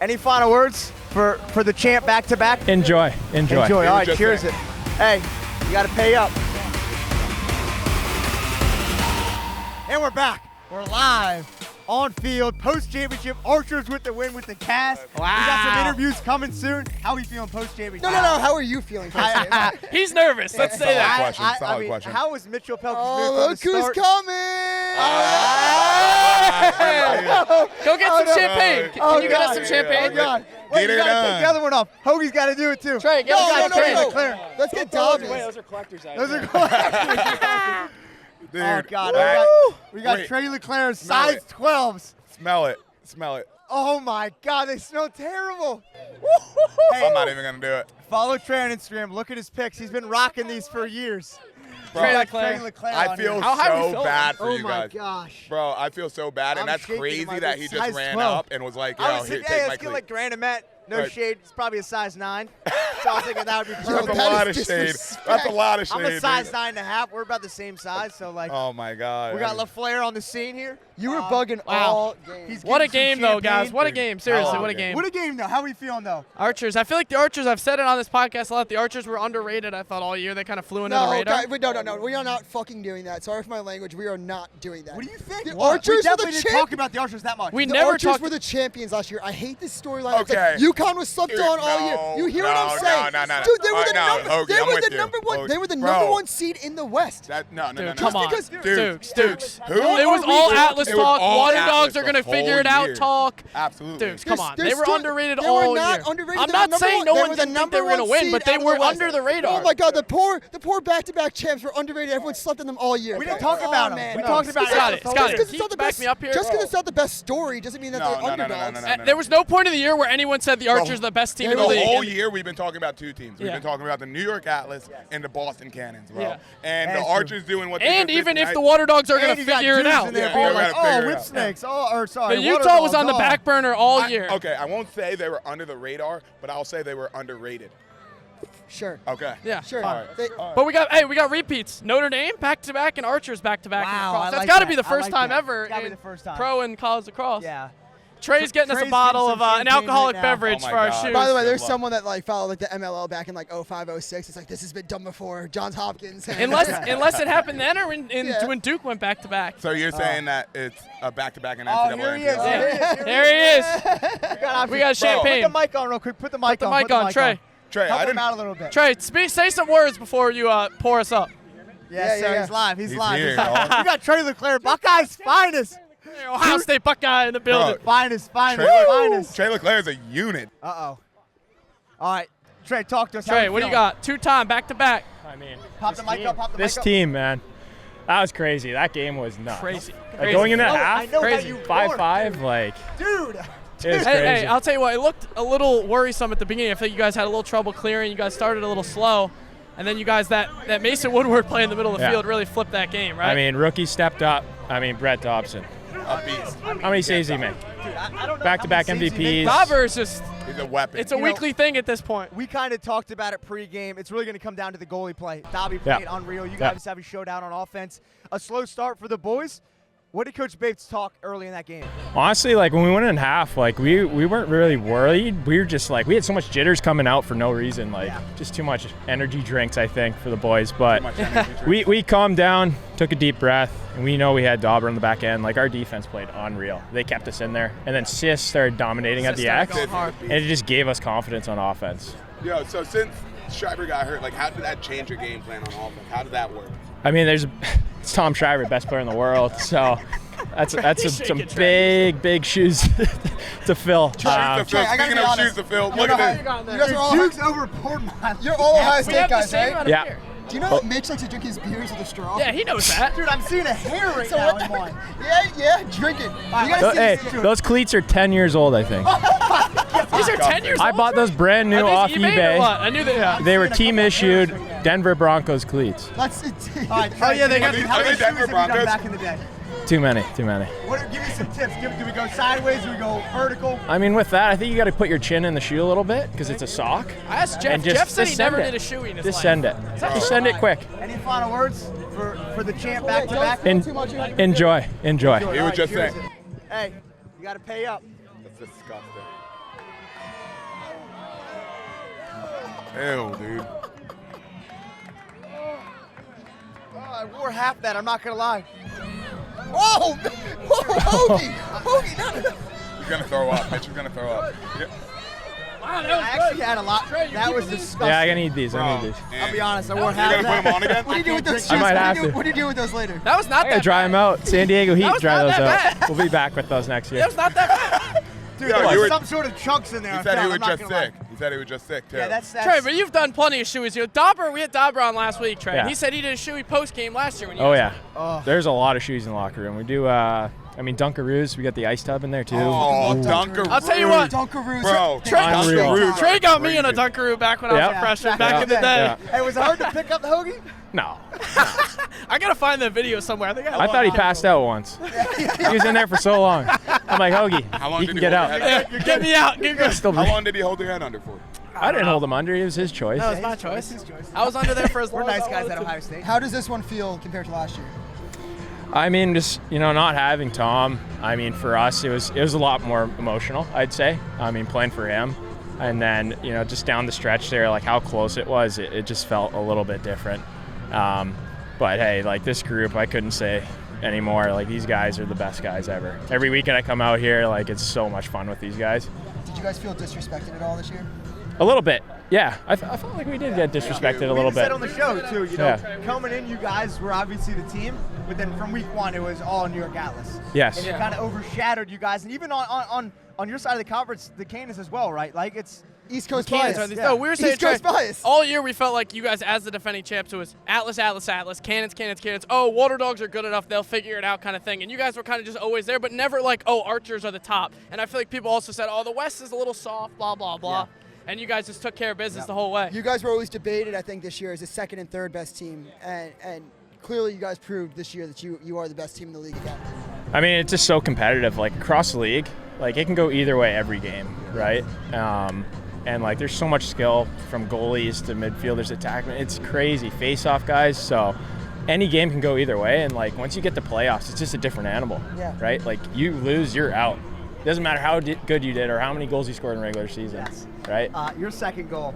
Any final words for the champ back-to-back? Enjoy. All right, cheers it. Hey, you got to pay up. And we're back. We're live on field, post-championship. Archers with the win with the cast. Wow. We got some interviews coming soon. How are we feeling post-championship? No. How are you feeling post-championship? He's nervous. Let's say that. Solid question. How was Mitchell Pehlke's Oh, look who's coming! Go get some champagne. Can you get us some champagne? Oh, God. Wait, you got to take the other one off. Hoagie's got to do it, too. Trey, get us No. Leclaire. Let's get Dobson. Those are collector's Those items. are collectors. Dude, Oh, God. We got Wait. Tre Leclaire's Smell size it. 12s. Smell it. Smell it. Oh, my God. They smell terrible. I'm not even going to do it. Follow Trey on Instagram. Look at his pics. He's been rocking these for years. Tre Tre Leclaire. Leclaire I on feel here. How high are we so feeling? bad for Oh, you my guys. gosh. Bro, I feel so bad, and I'm that's shaking in crazy my that boots. he just Size ran 12. up and was like, I yo, was here, thinking, hey, take my let's get cleat. like Graeme Ament. No Right. shade. It's probably a size 9. So I was thinking that would be That's perfect. a that lot of is shade. disrespect. That's a lot of shade. I'm a size dude. 9.5. We're about the same size. So, like, Oh, my God. we got LaFleur on the scene here. You were bugging Wow. all game. He's What a getting some game, though, guys. champagne. What a game. Seriously, Oh, what a okay. game. What a game, though. How are we feeling, though? Archers. I feel like the Archers, I've said it on this podcast a lot, the Archers were underrated, I thought, all year. They kind of flew under the No, radar. no. We are not fucking doing that. Sorry for my language. We are not doing that. What do you think? The What? Archers we were the definitely didn't champ- talk about the Archers that much. We The never Archers talked. were the champions last year. I hate this storyline. It's Okay. like, UConn was slept on all year. You hear what I'm saying? No. Dude, they were All the right, number. no, They I'm were with the you. number one. They were the Bro. number one seed in the West. No. Dude, come on. because- Dukes. Who? It was all Atlas It was talk. all Water Atlas Dogs are the going to figure whole it out year. talk. Absolutely. Dukes, come on. They're They were still- underrated they all were not year. underrated. I'm They were not number saying one- no they one were the didn't think they were going to number win, one but they seed were out of the under West. the radar. Oh my God, the poor back-to-back champs were underrated. Everyone slept on them all year. We didn't talk about them. man. We talked about Scott, Atlas. Scott, Just because Can it's you not the back best. me up here? Just because it's not the best story doesn't mean that No, they're no. underdogs. There was no point of the year where anyone said the Archers are the best team in the The league. whole year we've been talking about two teams. We've Yeah. been talking about the New York Atlas and the Boston Cannons, bro. Yeah. And That's the true. Archers doing what they And did even this if the night. Water Dogs are going And to you got figure it dudes out. in there Yeah, being we like, gotta figure oh, it whip out. snakes. Oh, sorry. But Water Utah was Dogs, on the oh. back burner all year. Okay, I won't say they were under the radar, but I'll say they were underrated. Sure. Okay. Yeah. Sure. All right. They- But we got repeats. Notre Dame back-to-back and Archers back-to-back. in Wow, lacrosse. I That's like got to that. be the I first like time that. ever Gotta be in the first time. pro and college lacrosse. Yeah. Trey's getting us a Trey's bottle getting of some an champagne alcoholic right now. beverage Oh my for our God. shoes. By the way, there's Good luck. someone that like followed like the MLL back in like 05, 06. It's like this has been done before. Johns Hopkins. Unless it happened then or Yeah. when Duke went back-to-back. So you're saying that it's a back-to-back in Oh, NCAA? here he is. NCAA? Here he is. There he is. We got champagne. Put the mic on real quick. Put the mic the on. mic on, Trey. Trey, Help I him didn't. out a little bit. Trey, say some words before you pour us up. Yes, Yeah, sir. yeah. He's live. He's He's live. here, He's live. dog. We got Tre Leclaire, Buckeyes finest. Ohio State Buckeye in the building. Finest. Trey Leclaire is a unit. Uh-oh. All right. Trey, talk to us. Trey, what do you got? Two-time, back-to-back. I mean, Pop the mic up. Pop the mic up. this team, man, that was crazy. That game was nuts. Crazy. Like, going in that I half, know how crazy. you roar, 5-5, like, Dude. it was Hey, crazy. I'll tell you what, it looked a little worrisome at the beginning. I think you guys had a little trouble clearing. You guys started a little slow. And then you guys, that Mason Woodward play in the middle of the Yeah. field really flipped that game, right? I mean, rookie stepped up. I mean, Brett Dobson. A beast. How many saves did he make? Dude, I don't know. Back-to-back how many saves he MVPs. made. Robber is just, He's a weapon. it's a You know, weekly thing at this point. We kind of talked about it pregame. It's really going to come down to the goalie play. Dobby Yeah. played unreal. You Yeah. guys have a showdown on offense. A slow start for the boys. What did Coach Bates talk early in that game? Honestly, like, when we went in half, like, we weren't really worried. We were just, like, we had so much jitters coming out for no reason. Like, just too much energy drinks, I think, for the boys. But Too much energy drinks. we calmed down, took a deep breath, and we know we had Dauber on the back end. Like, our defense played unreal. They kept us in there. And then Sis started dominating at the Started X, going hard. and it just gave us confidence on offense. Yo, so since Schreiber got hurt, like, how did that change your game plan on offense? How did that work? I mean, it's Tom Schreiber, best player in the world, so that's some big shoes to fill. Shoes to fill. I gotta Speaking be of honest. shoes to fill, You look know at how- this. You guys are all Duke's over Portmont. You're all Ohio We State have the guys, same right? amount of Yeah. beer. Do you know that Mitch likes to drink his beers with a straw? Yeah, he knows that. Dude, I'm seeing a hair right So now what in the- one. Yeah, drink it. You gotta So, see hey, this. those cleats are 10 years old, I think. These are 10 years I old. bought those brand new Are off these eBay or what? I knew that. Yeah. They were team issued Denver Broncos cleats. Let's. All right, Oh, yeah, they got- how are many they Denver shoes have you done Broncos? back in the day? Too many. What? Give me some tips. Do we go sideways? Do we go vertical? I mean, with that, I think you got to put your chin in the shoe a little bit because it's a sock. I asked Jeff. And just Jeff said he send never it. did a shoey in his Just life. send it. Just send it quick. Any final words for the champ back to back? Enjoy. He was just saying. Hey, you got to pay up. That's disgusting. Ew, dude. Oh, I wore half that. I'm not gonna lie. Whoa! Whoa, Hoagie, no. He's gonna throw up. Mitch is gonna throw up. Yeah. Wow, that I was actually good. had a lot. Trey, you That was keeping these? disgusting. Yeah, I need these. I Bro, need these. I'll be honest. I wore You're half gonna that. put them on again? What do you do with those shoes? I might have to. What do you do with those later? That was not I that dry bad. them out. San Diego Heat was dry not those that out. bad. We'll be back with those next year. That was not that bad. Dude, Yeah, there you was were- some sort of chunks in there. He I said he felt, was I'm not just gonna lie. sick. He said he was just sick too. Yeah, that's Trey, but you've done plenty of shoeys. You know, we had Dauber on last week, Trey. And Yeah. he said he did a shoey post game last year when you Oh guys yeah. There's a lot of shoes in the locker room. We do. Dunkaroos. We got the ice tub in there too. Oh, Dunkaroos. I'll tell you what. Dunkaroos. Bro, Unreal. Trey got me in a Dunkaroo back when I was Yep. a freshman, Yeah. back in the day. Yeah. Hey, was it hard to pick up the hoagie? No. I gotta find that video somewhere. I think I thought he passed out once. He was in there for so long. I'm like, Hoagie, How long you did can he get hold out. your head Yeah, get me out. Get me Still How long did he hold your head under for? I didn't hold him under. It was his choice. That was my choice. I was under there for as We're long as nice I guys wanted at to. Ohio State. How does this one feel compared to last year? I mean, just not having Tom. I mean, for us, it was a lot more emotional. I'd say. I mean, playing for him, and then just down the stretch there, like how close it was, it just felt a little bit different. But hey, like this group, I couldn't say anymore. Like these guys are the best guys ever. Every weekend I come out here, like it's so much fun with these guys. Did you guys feel disrespected at all this year? A little bit, yeah. I felt like we did get disrespected a little We said bit. on the show too. Yeah. Coming in, you guys were obviously the team, but then from week one, it was all New York Atlas. Yes. And it kind of overshadowed you guys, and even on your side of the conference, the Canis as well, right? Like it's East Coast Cans bias. are these. Yeah. No, we were saying East Coast Trey, bias. all year we felt like you guys, as the defending champs, it was Atlas, Cannons. Oh, Water Dogs are good enough; they'll figure it out, kind of thing. And you guys were kind of just always there, but never like, oh, Archers are the top. And I feel like people also said, oh, the West is a little soft, blah blah blah. Yeah. And you guys just took care of business the whole way. You guys were always debated, I think, this year as the second and third best team, and clearly you guys proved this year that you are the best team in the league again. I mean, it's just so competitive. Like across the league, like it can go either way every game, right? And like there's so much skill from goalies to midfielders, attackmen. It's crazy. Face-off guys. So any game can go either way. And like once you get to playoffs, it's just a different animal, Yeah. right? Like you lose, you're out. It doesn't matter how good you did or how many goals you scored in regular season, Yes. right? your second goal.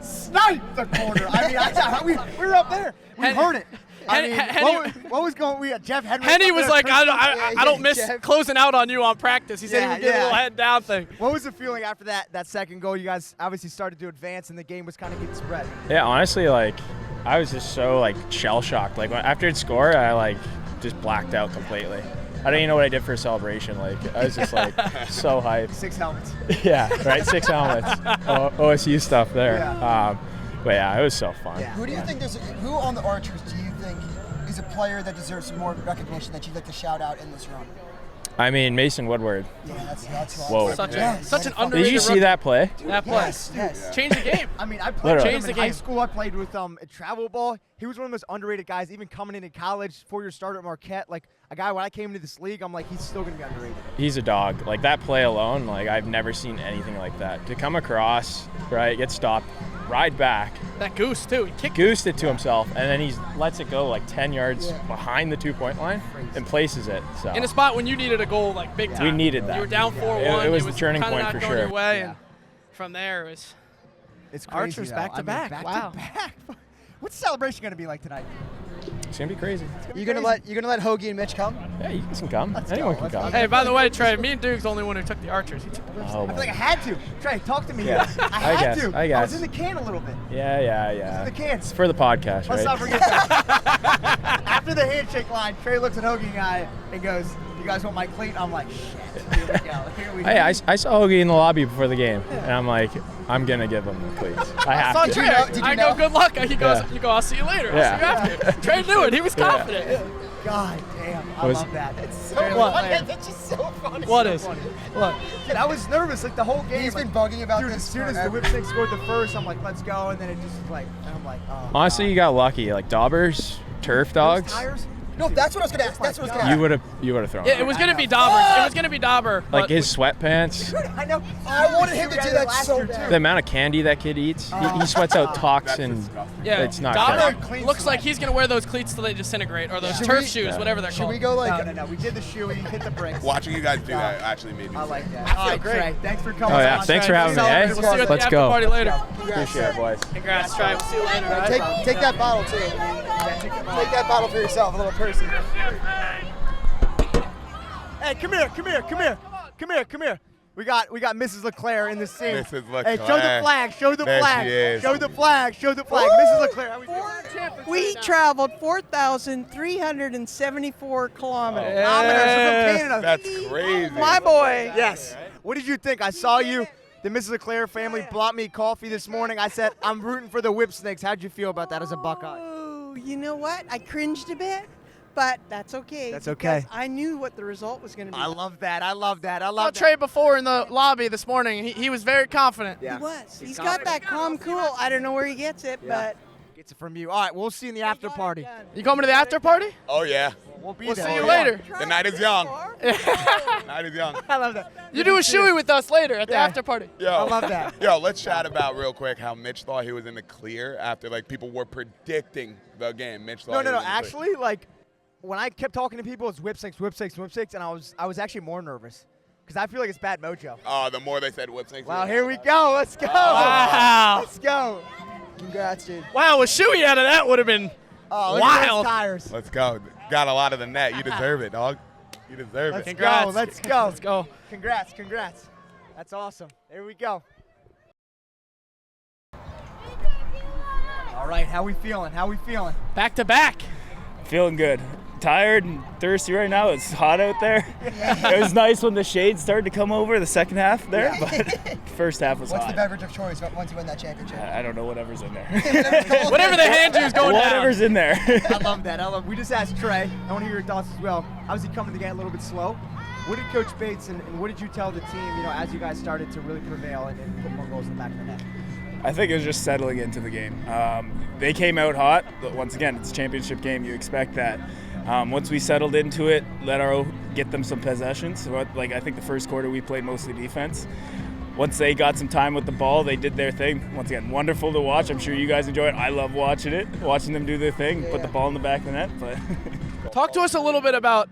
Sniped the corner. I mean, we were up there. We heard it. I mean, what was going? We had Jeff Henry. Henny up was there, like, Christian. I don't miss Jeff. closing out on you on practice. He said he Yeah, would get a yeah. little head down thing. What was the feeling after that second goal? You guys obviously started to advance, and the game was kind of getting spread. Yeah, honestly, like I was just so like shell shocked. Like after it scored, I like just blacked out completely. I don't even know what I did for a celebration. Like I was just like so hyped. 6 helmets. Yeah, right. 6 helmets. OSU stuff there. Yeah. But yeah, it was so fun. Yeah. Who do you think who on the Archers do you think is a player that deserves some more recognition that you'd like to shout out in this run? I mean, Mason Woodward. Yeah, that's who Whoa. I Such yeah, such an fucking- underrated Did you see rookie. that play? That play? Yes. Changed the game. I mean, I played Literally. with him Changed in the high game. school. I played with at travel ball. He was one of the most underrated guys, even coming into college, 4-year starter at Marquette. Like a guy, when I came into this league, I'm like, he's still going to be underrated. He's a dog. Like that play alone, like I've never seen anything like that. To come across, right, get stopped, ride back, That goose too. He kicked. goosed it to himself, and then he lets it go like 10 yards behind the 2-point line and places it. So In a spot when you needed a goal like big time. we needed that. You were down 4-1. It was the turning kinda point not for going sure. Your way, Yeah. and from there it was. It's crazy, Archers though. back to I mean, back. back Wow. to back. What's the celebration going to be like tonight? It's gonna be crazy. You gonna let Hoagie and Mitch come? Yeah, you guys can come. Let's Anyone go. can Let's come. go. Hey, by the way, Trey, me and Duke's the only one who took the Archers. He took the Oh, I feel like I had to. Trey, talk to me. Yeah. I had to. I guess. was in the can a little bit. Yeah. The cans. It's for the podcast, Let's not right? forget that. After the handshake line, Trey looks at Hoagie and I and goes, "You guys want my cleat?" I'm like, "Shit, here we go. Here we go." Hey, I saw Hoagie in the lobby before the game, and I'm like, I'm gonna give him the cleats. I have Son, to. Trey, Did you I know? go, good luck. He goes, Yeah. you go, I'll see you later. Yeah. I'll see you after. Trey knew it. He was confident. God damn, I Was- love that. It's so What? funny. That's just so funny. What so is? funny. Look, Dude, I was nervous like the whole game. He's like, been bugging about dude, this as soon as the forever. whip scored the first, I'm like, let's go, and then it just was like, and I'm like, oh. Honestly, you got lucky. Like Daubers, turf Those dogs. tires. No, that's what I was gonna ask. That's what I was gonna You ask. would have thrown. yeah, it. it was gonna be Dauber. It was gonna be Dauber. Like but his sweatpants. I know. I wanted him to do that last so year, bad. too. The amount of candy that kid eats. He sweats out That's toxin. disgusting. Yeah, it's not Dobson good. looks like he's going to wear those cleats till they disintegrate, or those turf shoes, whatever they're Should called. we go like? No. We did the shoey, hit the bricks. Watching you guys do that actually made me. I like sick. that. All right, great. Trey, thanks for coming. Oh yeah, on. thanks for having me. Celebrate. Eh? We'll see you at the Let's after go. party later. Appreciate it, boys. Congrats, Trey. We'll see you later. All right? Take that bottle too. Take that bottle for yourself, a little person. Hey, come here. We got Mrs. Leclaire in the scene. Mrs. Hey, show the Leclaire. flag. Show the There flag. she is. Show the flag. Mrs. Leclaire. How we doing? We traveled 4,374 kilometers. Kilometers from Canada. That's crazy. My boy. Yes. What did you think? I saw you. The Mrs. Leclaire family brought me coffee this morning. I said, I'm rooting for the Whip Snakes. How'd you feel about that as a Buckeye? Oh, you know what? I cringed a bit, but that's okay. That's okay. because I knew what the result was going to be. I love that. I love that. Saw Trey before in the lobby this morning. He was very confident. Yeah. He was. He's got that calm, cool. I don't know where he gets it, but Gets it from you. All right, we'll see you in the after party. You coming to the after party? Oh yeah. We'll be We'll there. see you Yeah. later. The night is young. Night is young. I love that. You do a shoey with us later at the Yeah. after party. Yo, I love that. Yo, let's chat about real quick how Mitch thought he was in the clear after like people were predicting the game. Mitch thought. No. he was in the clear. Actually, like when I kept talking to people, it's Whip Snakes, and I was actually more nervous because I feel like it's bad mojo. Oh, the more they said whip snakes. Wow, here we go. Let's go. Wow. Let's go. Congrats, dude. Wow, a shoey out of that would have been Oh, look at those wild. tires. Let's go. Got a lot of the net. You deserve it, dog. You deserve Let's it. Congrats. go. Let's go. Let's go. Congrats. That's awesome. There we go. All right, how we feeling? Back to back. Feeling good. Tired and thirsty right now. It's hot out there. It was nice when the shade started to come over the second half there, but first half was What's the hot. beverage of choice once you win that championship? I don't know whatever's in there. Whatever the hand you is going Whatever's down. in there. I love that. We just asked Trey. I want to hear your thoughts as well. How's he coming to the game a little bit slow? What did Coach Bates and what did you tell the team, as you guys started to really prevail and put more goals in the back of the net? I think it was just settling into the game. They came out hot. But once again, it's a championship game. You expect that. Once we settled into it, get them some possessions. So, I think the first quarter we played mostly defense. Once they got some time with the ball, they did their thing. Once again, wonderful to watch. I'm sure you guys enjoy it. I love watching them do their thing, put the ball in the back of the net. But Talk to us a little bit about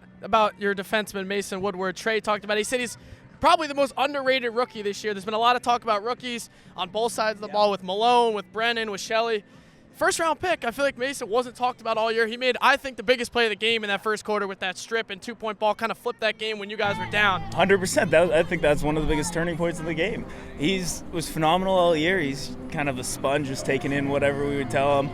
your defenseman, Mason Woodward. Trey talked about it. He said he's probably the most underrated rookie this year. There's been a lot of talk about rookies on both sides of the ball with Malone, with Brennan, with Shelley. First round pick, I feel like Mason wasn't talked about all year. He made, I think, the biggest play of the game in that first quarter with that strip and 2-point ball, kind of flipped that game when you guys were down. 100%. I think that's one of the biggest turning points of the game. Was phenomenal all year. He's kind of a sponge, just taking in whatever we would tell him,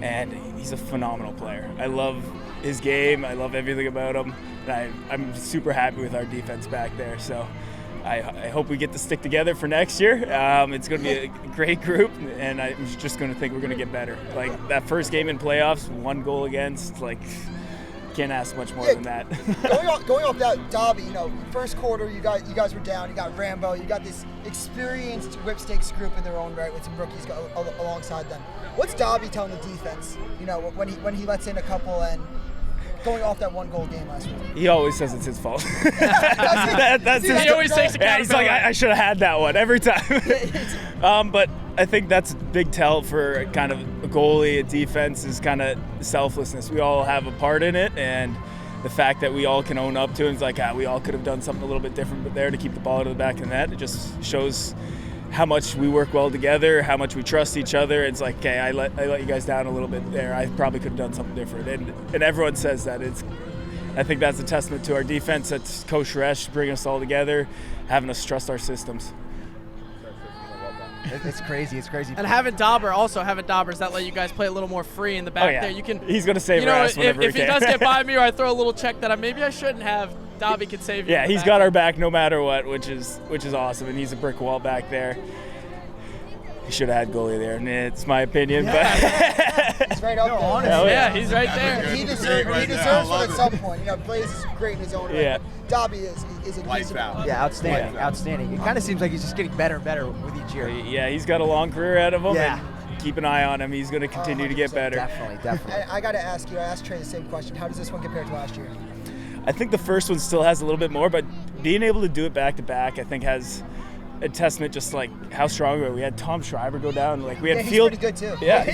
and he's a phenomenal player. I love his game. I love everything about him. And I'm super happy with our defense back there. So I hope we get to stick together for next year. It's going to be a great group, and I'm just going to think we're going to get better. Like that first game in playoffs, 1 goal against, can't ask much more than that. going off that, Dobby, first quarter you guys were down. You got Rambo. You got this experienced Whip Snakes group in their own right with some rookies alongside them. What's Dobby telling the defense? When he lets in a couple and going off that 1 goal game last week. He always says it's his fault. He always takes Yeah, he's like, I should have had that one every time. But I think that's a big tell for kind of a goalie, a defense, is kind of selflessness. We all have a part in it, and the fact that we all can own up to it, it's like, we all could have done something a little bit different there to keep the ball out of the back of the net. It just shows how much we work well together, how much we trust each other. It's like, okay, I let you guys down a little bit there. I probably could have done something different. And everyone says that. I think that's a testament to our defense. That's Coach Resch bringing us all together, having us trust our systems. It's crazy. And having Daubers that let you guys play a little more free in the back there. You can. He's going to save our ass whenever if he he can. does get by me or I throw a little check that maybe I shouldn't have, Dobby can save you. Yeah, he's got our back no matter what, which is awesome, and he's a brick wall back there. He should have had goalie there, and it's my opinion. But He's right up there. honestly. Yeah, he's right there. He deserves it at some point. Blaze is great in his own right. Yeah. Dobby is a Lights out. Yeah, outstanding. It kind of seems like he's just getting better and better with each year. yeah, he's got a long career ahead of him. Yeah. And keep an eye on him. He's going to continue to get better. Definitely. I got to ask you. I asked Trey the same question. How does this one compare to last year? I think the first one still has a little bit more, but being able to do it back to back, I think has a testament just like how strong we were. We had Tom Schreiber go down. Like we had Yeah, he's field. pretty good too. Yeah.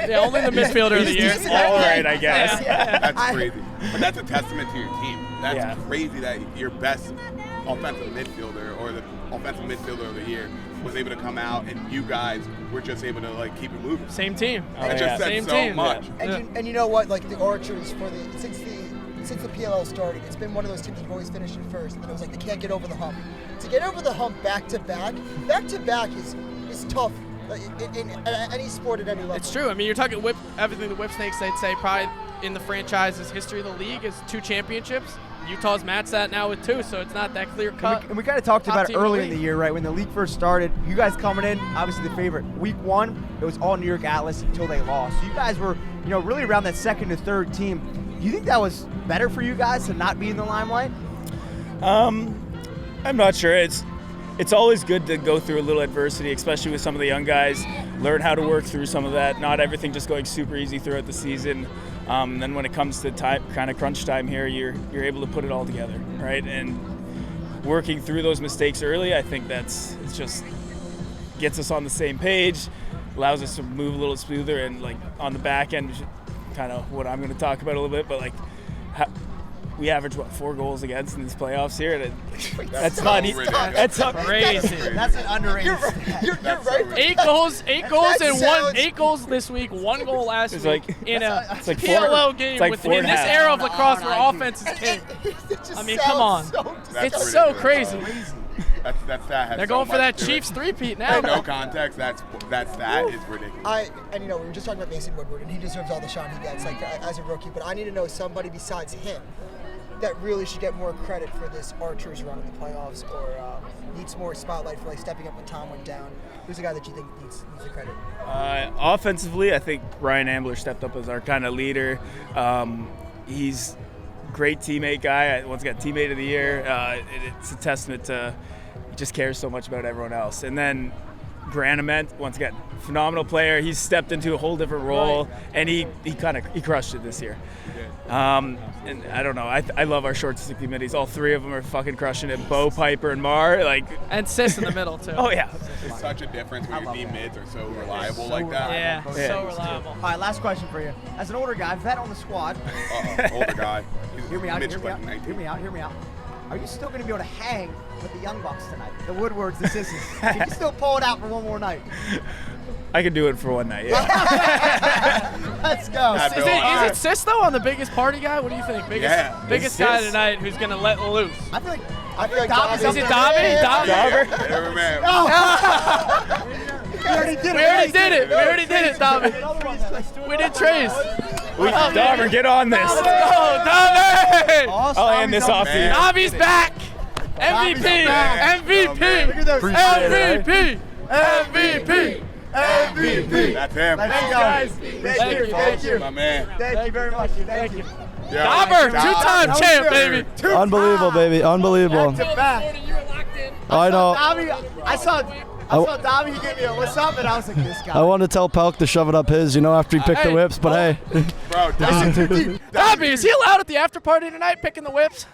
Yeah, only the midfielder of the year. All right, I guess. That's crazy. But that's a testament to your team. That's Yeah. crazy that your best offensive midfielder or the offensive midfielder of the year was able to come out, and you guys were just able to like keep it moving. Same team. It just said Same so team. much. And you know what? Like the Archers since the PLL started, it's been one of those teams that always finished in first. And it was like they can't get over the hump. To get over the hump back to back is tough. Like, in any sport at any level. It's true. I mean, you're talking everything the Whip Snakes, they'd say probably in the franchise's history of the league is 2 championships. Utah's matched that now with 2, so it's not that clear cut. And we kind of talked Top about it team in the early in the league. year, right? When the league first started, you guys coming in, obviously the favorite. Week 1, it was all New York Atlas until they lost. So you guys were, really around that second to third team. Do you think that was better for you guys to not be in the limelight? I'm not sure. It's always good to go through a little adversity, especially with some of the young guys. Learn how to work through some of that. Not everything just going super easy throughout the season. Then when it comes to time, kind of crunch time here, you're able to put it all together, right? And working through those mistakes early, I think it's just gets us on the same page, allows us to move a little smoother, and like on the back end, kind of what I'm going to talk about a little bit, but like. We average 4 goals against in these playoffs here, and that's not easy. That's not Crazy. That's an underrated stat. You're right. 8 goals and sounds- 8 goals this week, 1 goal last It's week like- in a it's like PLL four- game it's like with, 4 in and a this half. era of lacrosse where offense is king. I mean, come on. That's It's so ridiculous. crazy. That has They're so going for much that to it. Chiefs 3-peat now. No context. That is ridiculous. We were just talking about Mason Woodward, and he deserves all the shine he gets, like as a rookie. But I need to know somebody besides him that really should get more credit for this Archers run in the playoffs, or needs more spotlight for like stepping up when Tom went down. Who's the guy that you think needs the credit? Offensively, I think Ryan Ambler stepped up as our kind of leader. He's a great teammate guy. Once got teammate of the year. It's a testament to he just cares so much about everyone else. And then Graeme Ament, once again, phenomenal player. He's stepped into a whole different role, and he crushed it this year. And I don't know. I love our short stick committees. All 3 of them are fucking crushing it. Bo, Piper, and Mar. And Sis in the middle, too. Oh yeah. It's such a difference when your team mids are so reliable like that. Yeah, so reliable. All right, last question for you. As an older guy, vet on the squad, Older guy. hear me out, Mitch hear me out, like 19. hear me out. Are you still going to be able to hang with the Young Bucks tonight? The Woodwards, the Sisses. Can you still pull it out for one more night? I could do it for one night. Yeah. Let's go. Is it Sis, though, on the biggest party guy? What do you think? Biggest guy Sis. tonight who's going to let loose? I feel like Dobby's Is it Dobby? Dobby? Every man. We already did it. We already did it, Dobby. We did Trace. Dobber, get on this. Let's go, Dobby! I'll hand this off to you. Dobby's back. Dobby's MVP. back. MVP. Look at those MVP. MVP. MVP. That's him. Let's go. guys. Thank you. My man. Thank you very much. Thank you. Yeah. Dobber, 2-time champ, baby. Unbelievable, baby. Unbelievable. Back. I know. I saw Dobby, he gave me a what's up, and I was like, this guy. I wanted to tell Pehlke to shove it up his, after he picked the whips, but hey. Bro, Dobby. Dobby, is he allowed at the after party tonight picking the whips?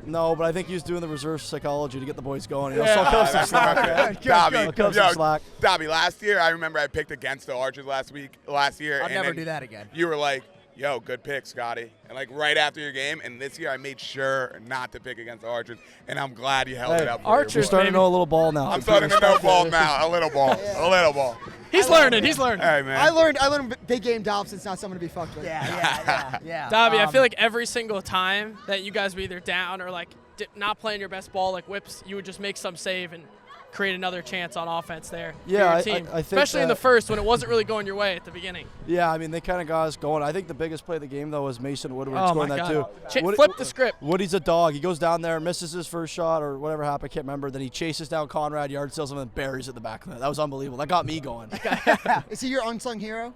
No, but I think he was doing the reserve psychology to get the boys going. So Yeah. I'll cut him some That's slack. not good. Dobby, I'll cut him some slack. Dobby, last year I remember I picked against the Archers last year. I'll and never then do that again. You were like, yo, good pick, Scotty. And like right after your game, and this year I made sure not to pick against the Archers, and I'm glad you held Hey, it up. Archers, You're starting to baby. know a little ball now. I'm starting to know ball now, a little ball, a little ball. He's learning. He's learning. Hey man. I learned big game Dobson's not someone to be fucked with. Yeah. Dobby, I feel like every single time that you guys were either down or like not playing your best ball, like whips, you would just make some save and create another chance on offense there for Yeah, your team. I think especially in the that- first when it wasn't really going your way at the beginning. Yeah, I mean, they kind of got us going. I think the biggest play of the game, though, was Mason Woodward Oh, scoring my that, God. too. Flip the script. Woody's a dog. He goes down there, misses his first shot or whatever happened. I can't remember. Then he chases down Conrad, yard sales him, and buries it in the back of the net. That was unbelievable. That got me going. Is he your unsung hero?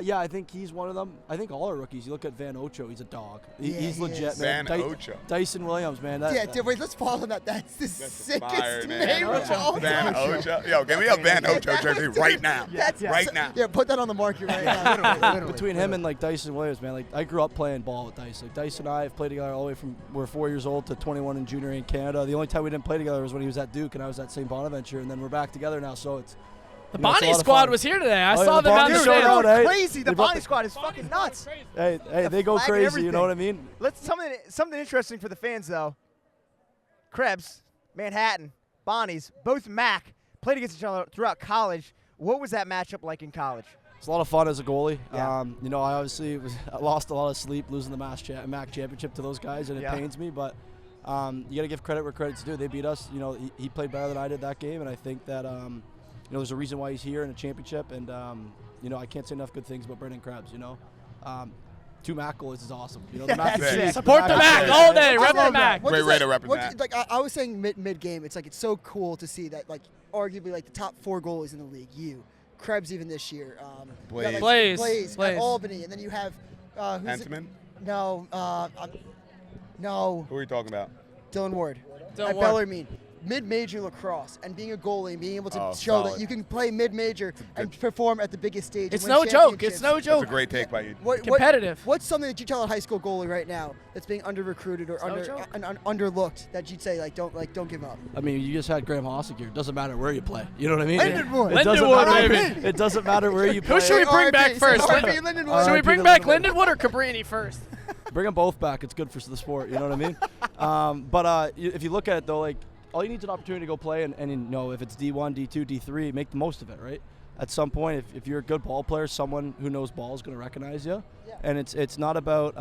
Yeah, I think he's one of them. I think all our rookies. You look at 𝐓𝐇𝐄, he's a dog. He's legit, man. 𝐓𝐇𝐄. Dyson Williams, man. Wait, let's follow that. That's the sickest fire, name of all time. 𝐓𝐇𝐄. Yo, give me a 𝐓𝐇𝐄 jersey right now. Right now. Yeah, put that on the market right now. Literally. Between him and like Dyson Williams, man, like I grew up playing ball with Dyson. Like Dyson and I have played together all the way from we're 4 years old to 21 in junior in Canada. The only time we didn't play together was when he was at Duke and I was at St. Bonaventure, and then we're back together now. So it's The you know, it's a Bonnie lot of squad fun. was here today. I Oh, yeah, saw the them out Bonnie in the showed stands. out, eh? Crazy. The They brought Bonnie the- squad is fucking nuts. Hey, The they go flag and crazy. You know what I everything. mean? Let's something interesting for the fans though. Krebs, Manhattan, Bonnies, both MAC played against each other throughout college. What was that matchup like in college? It's a lot of fun as a goalie. Yeah. You know, I lost a lot of sleep losing the MAC championship to those guys, and it Yeah. pains me. But you got to give credit where credit's due. They beat us. You know, he played better than I did that game, and I think that you know, there's a reason why he's here in a championship. And you know, I can't say enough good things about Brendan Krebs. You know, 2 MAC goals is awesome. You know, the MAC That's is- sick. Support the is MAC great. all day. I Rep the love MAC. What Great does way that- to represent. Like I was saying mid game, it's like it's so cool to see that like arguably like the top 4 goalies in the league. You, Krebs even this year. You got, like, Blaze. Blaze Blaze. at Albany, and then you have who's it? Hentman? No, no, Who are you talking about? Dylan Ward Dylan at Ward. Bellarmine. Mid-major lacrosse and being a goalie and being able to Oh, show solid. that you can play mid-major and perform at the biggest stage. It's and win no joke. It's championships. no That's a joke. great take by you. Competitive. What's something that you tell a high school goalie right now that's being under-recruited or no joke. underlooked that you'd say like don't give up? I mean, you just had Graeme Hossack here. It doesn't matter where you play. You know what I mean? Lindenwood. It doesn't Lindenwood, matter. baby. It doesn't matter where you play. Who should we bring back RIP, first? RIP Should Lindenwood. we RIP bring to back Lindenwood. Lindenwood or Cabrini first? Bring them both back. It's good for the sport. You know what I mean? If you look at it though, like all you need is an opportunity to go play, and you know, if it's D1, D2, D3, make the most of it, right? At some point, if you're a good ball player, someone who knows ball is going to recognize you. Yeah. And it's not about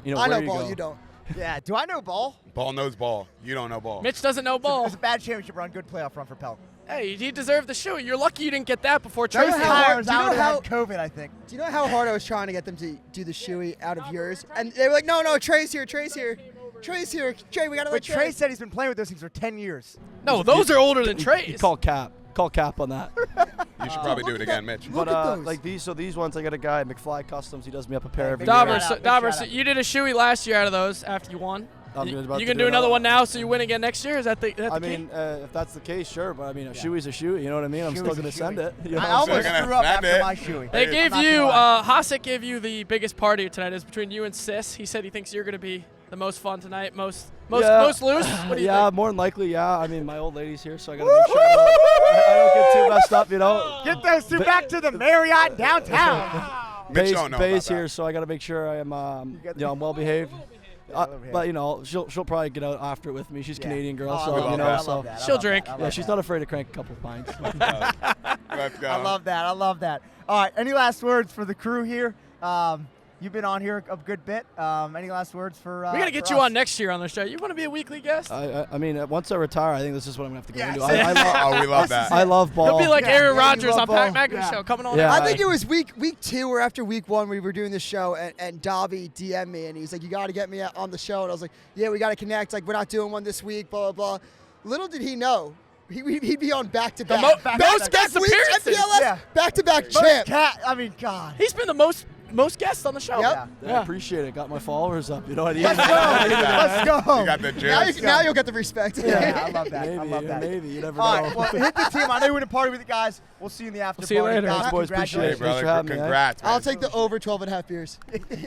you know, I where know you ball, go. you don't. Yeah. Do I know ball? Ball knows ball. You don't know ball. Mitch doesn't know It ball. was a bad championship run. Good playoff run for Pehlke. Hey, he deserved the shoe. You're lucky you didn't get that before Do you know Tracy. how I hard- was do you out know and how- had COVID, I think. Do you know how hard I was trying to get them to do the shoey out of yours? And they were like, no, Trey's here. Trey, we gotta But let Trey said he's been playing with those things for 10 years. No, those are older than You Trey's. call cap on that. You should probably do it again, Mitch. Look But at those. like these ones, I got a guy, McFly Customs. He does me up a pair every big year. shout out, big Dauber, shout out. you did a shoey last year out of those after you won. I'm You about to can do do another another one now so you win again next year? Is that the I key? mean, if that's the case, sure. But I mean, a shoey's a shoey. You know what I mean? I'm Shoey's still a going to send shoey. it. You know I what I'm almost saying? gonna threw up send after it. my shoey. They I'm gave not you, gonna lie. Hossack gave you the biggest party tonight. It's between you and Sis. He said he thinks you're going to be the most fun tonight, most loose. What do you Yeah, think? more than likely, yeah. I mean, my old lady's here, so I got to make sure I don't get too messed up, you know. Get those two back to the Marriott downtown. Mitch don't know Bay's about here, that. so I got to make sure I am, got you know, I'm well behaved. well behaved. But you know, she'll probably get out after it with me. She's a Canadian girl, Oh, I so love you that. know, I so love that. I She'll love drink. that. I yeah, love she's that. not afraid to crank a couple pints. Let's go. I love that. I love that. All right. Any last words for the crew here? You've been on here a good bit. Any last words for? We got to get you on next year on the show. You want to be a weekly guest? I mean, once I retire, I think this is what I'm gonna have to go Yeah, into. see? Oh, we love that. I love ball. He'll be like Yeah, Aaron yeah, you Rodgers love on Pat ball. McAfee's Yeah. show coming on. Yeah. I think it was week 2 or after week 1 we were doing the show and Dobby DM'd me and he's like, you got to get me on the show, and I was like, yeah, we got to connect. Like, we're not doing one this week, blah blah blah. Little did he know. He'd be on back-to-back. most guest weeks, appearances. MPLS, Yeah. back-to-back champ. I mean, God. He's been the most guests on the show. Yep. I appreciate it. Got my followers up. You know what I mean? Let's go. Let's go. You got the Now, juice. now you'll get the respect. Yeah, I love that. Maybe, I love that. maybe. You never All know. right, well, hit the team. I know you want to party with the guys. We'll see you in the after see you party. later. Guys, Thanks, boys. Appreciate Hey, it. congratulations. brother. Thanks for having me, eh? Congrats, man. I'll take the over 12.5 beers.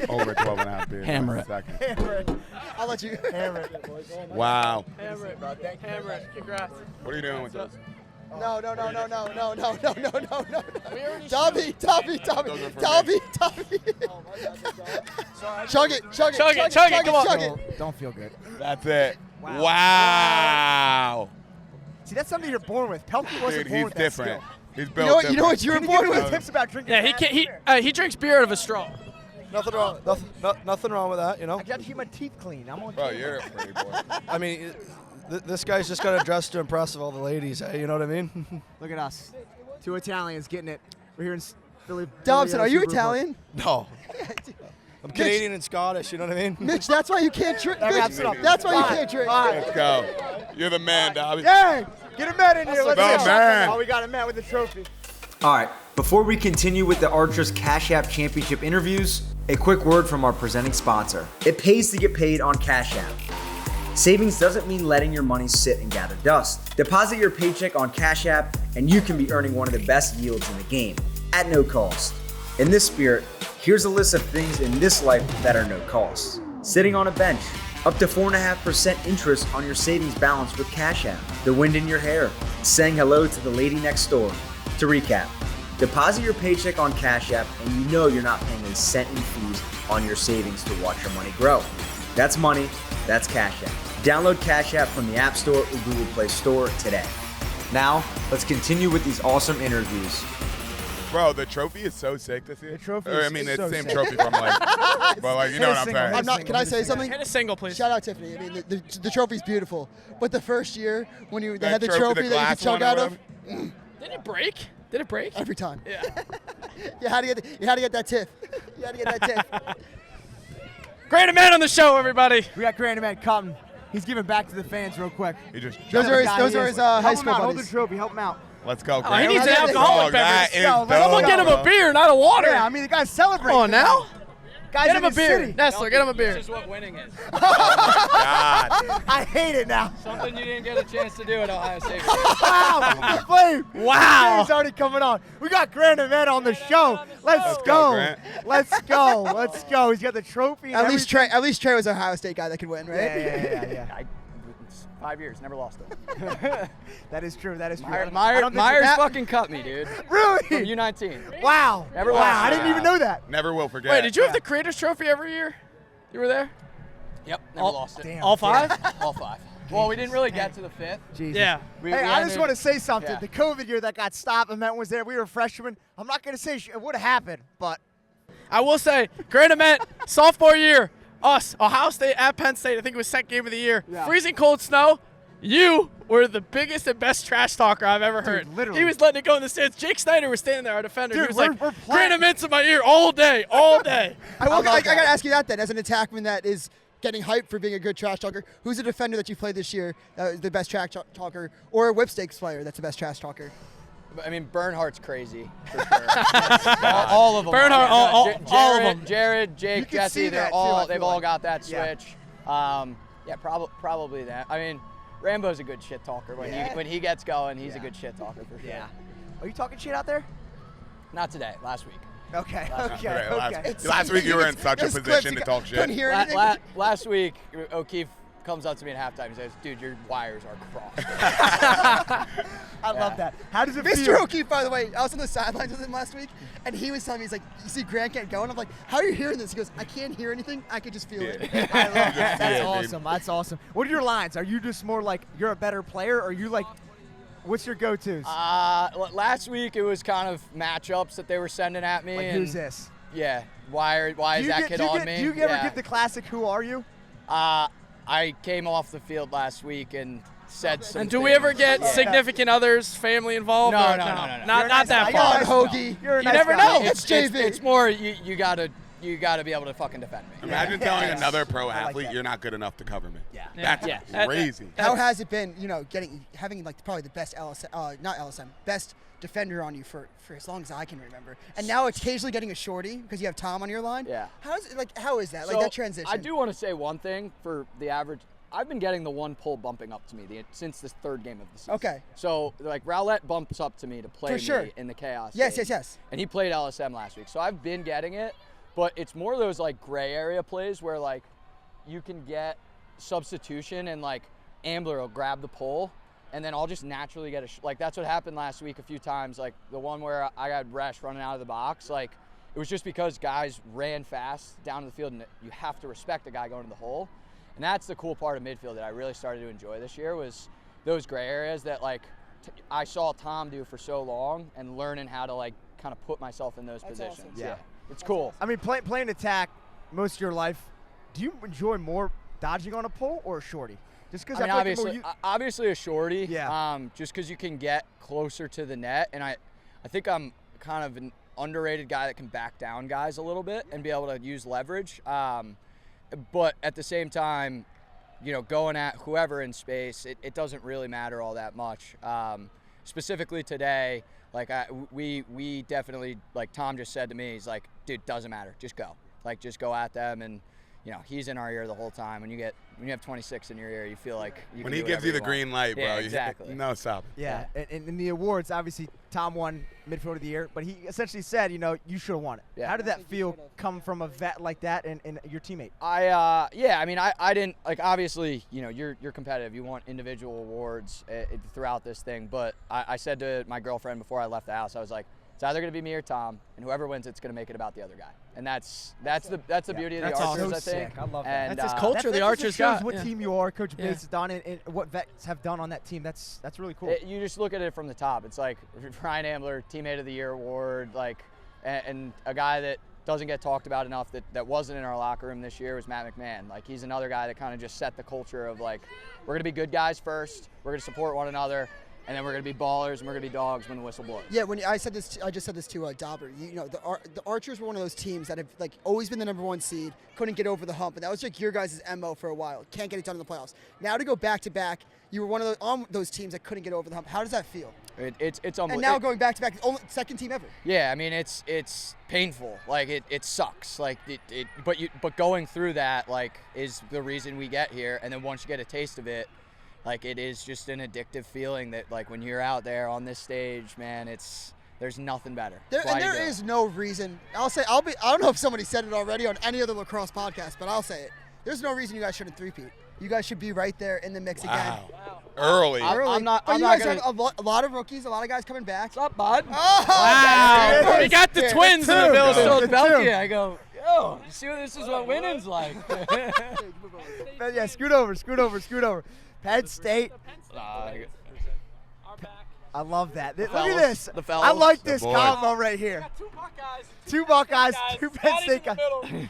over 12.5 beers. Hammer it. Second. Hammer it. I'll let you. Hammer it. Wow. Hammer it. Hammer it. Congrats. What are you doing with those? No. We already Dobby. Those are for Dobby. Chug it. Chug it, come on. Don't feel good. That's it. Wow. See, that's something you're born with. Pehlke wasn't Dude, born he's with different. He's built You know different. what you were Can you born give me with? tips about drinking? Yeah, he drinks beer out of a straw. Nothing wrong. Nothing wrong with that. You know. I got to keep my teeth clean. I'm on Bro, camera. you're a pretty boy. I mean, this guy's just got to dress to impress all the ladies. You know what I mean? Look at us. 2 Italians getting it. We're here in Philly. Dobson, are you Super Bowl. Italian? No. I'm Canadian and Scottish. You know what I mean? Mitch, that's why you can't drink. That wraps it up. That's why you Fine, can't drink. fine. Let's go. You're the man, Dobby. Hey, get a man in here. Let's the go. man. Oh, we got a man with a trophy. All right, before we continue with the Archers Cash App Championship interviews, a quick word from our presenting sponsor. It pays to get paid on Cash App. Savings doesn't mean letting your money sit and gather dust. Deposit your paycheck on Cash App and you can be earning one of the best yields in the game at no cost. In this spirit, here's a list of things in this life that are no cost. Sitting on a bench, up to 4.5% interest on your savings balance with Cash App. The wind in your hair, saying hello to the lady next door. To recap, deposit your paycheck on Cash App and you know you're not paying a cent in fees on your savings to watch your money grow. That's money, that's Cash App. Download Cash App from the App Store or Google Play Store today. Now, let's continue with these awesome interviews. Bro, the trophy is so sick this year. The trophy Or, is I mean, so it's the same sick. trophy from like, but like, you know what I'm single. saying. I'm not. Can I say something? Hit a single, please. Shout out Tiffany. I mean, the trophy's beautiful, but the first year when they That had the trophy, trophy the that you glass could chug one or out of, whatever. Did it break? Did it break? every time. Yeah. You had to get that tiff. You had to get that tiff. Great Ament on the show, everybody. We got Graeme Hossack. He's giving back to the fans real quick. He just Those are his high Help him school out. Hold the buddies. trophy. Help him out. Let's go, Oh, he Graham. needs an Let's alcoholic go. That beverage. is Yo, let's dope, Someone get him a bro. beer, not a water. Yeah, I mean, the guy's celebrating. Come on now. Guys Get in him a the beer. city. Nestler, get him a beer. This is what winning is. God. I hate it now. Something you didn't get a chance to do at Ohio State. Wow. Flame. Wow. He's already coming on. We got Graeme Hossack on the show. Let's go, go. Grant. Let's go. Let's go. He's got the trophy. And At least Trey was an Ohio State guy that could win, right? Yeah. 5 years, never lost it. That is true. That is true. Myers fucking cut me, dude. From Really? U19. Wow. Never wow. lost. I didn't even know that. Never will forget. Wait, did you have the Creators Trophy every year? You were there? Yep, never lost it. Damn. All five? All 5. Well, we didn't really get to the 5th. Jesus. Yeah. Hey, I just want to say something. Yeah. The COVID year that got stopped, Ament was there. We were freshmen. I'm not going to say it would have happened, but I will say, Great Ament, sophomore year, us, Ohio State at Penn State, I think it was second game of the year, freezing cold snow. You were the biggest and best trash talker I've ever heard. literally. He was letting it go in the stands. Jake Snyder was standing there, our defender. Dude, he was we're like, playing. Great Ament's in my ear all day, all day. I got to ask you that then, as an attackman that is getting hyped for being a good trash talker. Who's a defender that you played this year that was the best trash talker, or a whipstakes player that's the best trash talker? I mean, Bernhardt's crazy, for sure. all of them. Bernhardt, all of them. Jared, You Jake, can Jesse, see they're that, too, all, I they've feel all like. got that Yeah. switch. Yeah, probably that. I mean, Rambo's a good shit talker. When he gets going, he's a good shit talker for sure. Are you talking shit out there? Not today, last week. Okay. Last week you were in such a It's position clips, to talk couldn't shit. hear anything. Last week, O'Keefe comes up to me at halftime and says, "Dude, your wires are crossed." I love that. How does it Mr. feel? O'Keefe, by the way, I was on the sidelines with him last week, and he was telling me, he's like, you see Grant can't go? And I'm like, how are you hearing this? He goes, I can't hear anything. I could just feel it. I love that. Yeah, That's dude. awesome. That's awesome. What are your lines? Are you just more like you're a better player, or are you like, what's your go-tos? Last week, it was kind of matchups that they were sending at me. Like, and who's this? Yeah, why is that kid on me? Do you ever Yeah. give the classic "Who are you"? I came off the field last week and said some And do we ever things. get Yeah. significant others, family involved? No, or no. Not You're a nice that guy. far. You're a Hoagie. You're a You nice never guy. know. It's JV. It's more you gotta be able to fucking defend me. Imagine telling Yeah. another pro I like athlete that. you're not good enough to cover me. Yeah. That's Yeah. crazy. How has it been, having like probably the best best defender on you for as long as I can remember, and now occasionally getting a shorty because you have Tom on your line. Yeah. How is that? So, Like that transition? I do want to say one thing for the average. I've been getting the one pull bumping up to me since this third game of the season. Okay. So like Rowlett bumps up to me to play For sure. me in the chaos. Yes, stage. yes. And he played LSM last week, so I've been getting it, but it's more those like gray area plays where like you can get substitution and like Ambler will grab the pull, and then I'll just naturally get like that's what happened last week a few times. Like the one where I got Resch running out of the box, like it was just because guys ran fast down to the field, and you have to respect the guy going to the hole. And that's the cool part of midfield that I really started to enjoy this year was those gray areas that like I saw Tom do for so long, and learning how to like kind of put myself in those positions. awesome. Yeah, it's cool. I mean, playing attack most of your life, do you enjoy more dodging on a pull or a shorty? Just because I mean, obviously a shorty. Yeah. Just because you can get closer to the net, and I think I'm kind of an underrated guy that can back down guys a little bit and be able to use leverage. But at the same time, going at whoever in space, it doesn't really matter all that much. specifically today, like we definitely, like Tom just said to me, he's like, dude, doesn't matter, just go. Like, just go at them. And you know, he's in our ear the whole time. When you have 26 in your ear, you feel like you when can he do gives you the whatever green light, bro. Yeah, exactly. No stop. Yeah, and in the awards, obviously, Tom won Midfielder of the Year, but he essentially said, you know, you should have won it. Yeah. How did that feel come from a vet like that and your teammate? Yeah, I mean, I didn't, like, obviously, you know, you're competitive. You want individual awards throughout this thing. But I said to my girlfriend before I left the house, I was like, it's either going to be me or Tom, and whoever wins, it's going to make it about the other guy. And that's the beauty of the Archers, I think. I love that. And, That's his culture. The Archers shows got. what Yeah. team you are, Coach Yeah. Bates has done, and what vets have done on that team. That's really cool. You just look at it from the top. It's like Ryan Ambler, Teammate of the Year award, like, and a guy that doesn't get talked about enough that wasn't in our locker room this year was Matt McMahon. Like, he's another guy that kind of just set the culture of, like, we're going to be good guys first, we're going to support one another, and then we're going to be ballers and we're going to be dogs when the whistle blows. Yeah, when I said this, I just said this to Dauber. You know, the Archers were one of those teams that have like always been the #1 seed, couldn't get over the hump, and that was like your guys' MO for a while. Can't get it done in the playoffs. Now to go back to back, you were one of those teams that couldn't get over the hump. How does that feel? It's unbelievable. And now going back to back, second team ever. Yeah, I mean, it's painful. Like, it sucks. Like, but going through that, like, is the reason we get here. And then once you get a taste of it, like, it is just an addictive feeling that, like, when you're out there on this stage, man, there's nothing better. There is no reason. I don't know if somebody said it already on any other lacrosse podcast, but I'll say it. There's no reason you guys shouldn't three-peat. You guys should be right there in the mix again. Wow. Early. I'm not But you guys gonna. have a lot of rookies, a lot of guys coming back. What's up, bud? Oh, Wow. We got the twins in the So building. it's Pehlke. I go, yo, you see what this is what winning's like. But yeah, scoot over. Penn State. I love that. Look at this. The fellas. I like this boys. combo right here. Two Buckeyes, two Penn State guys.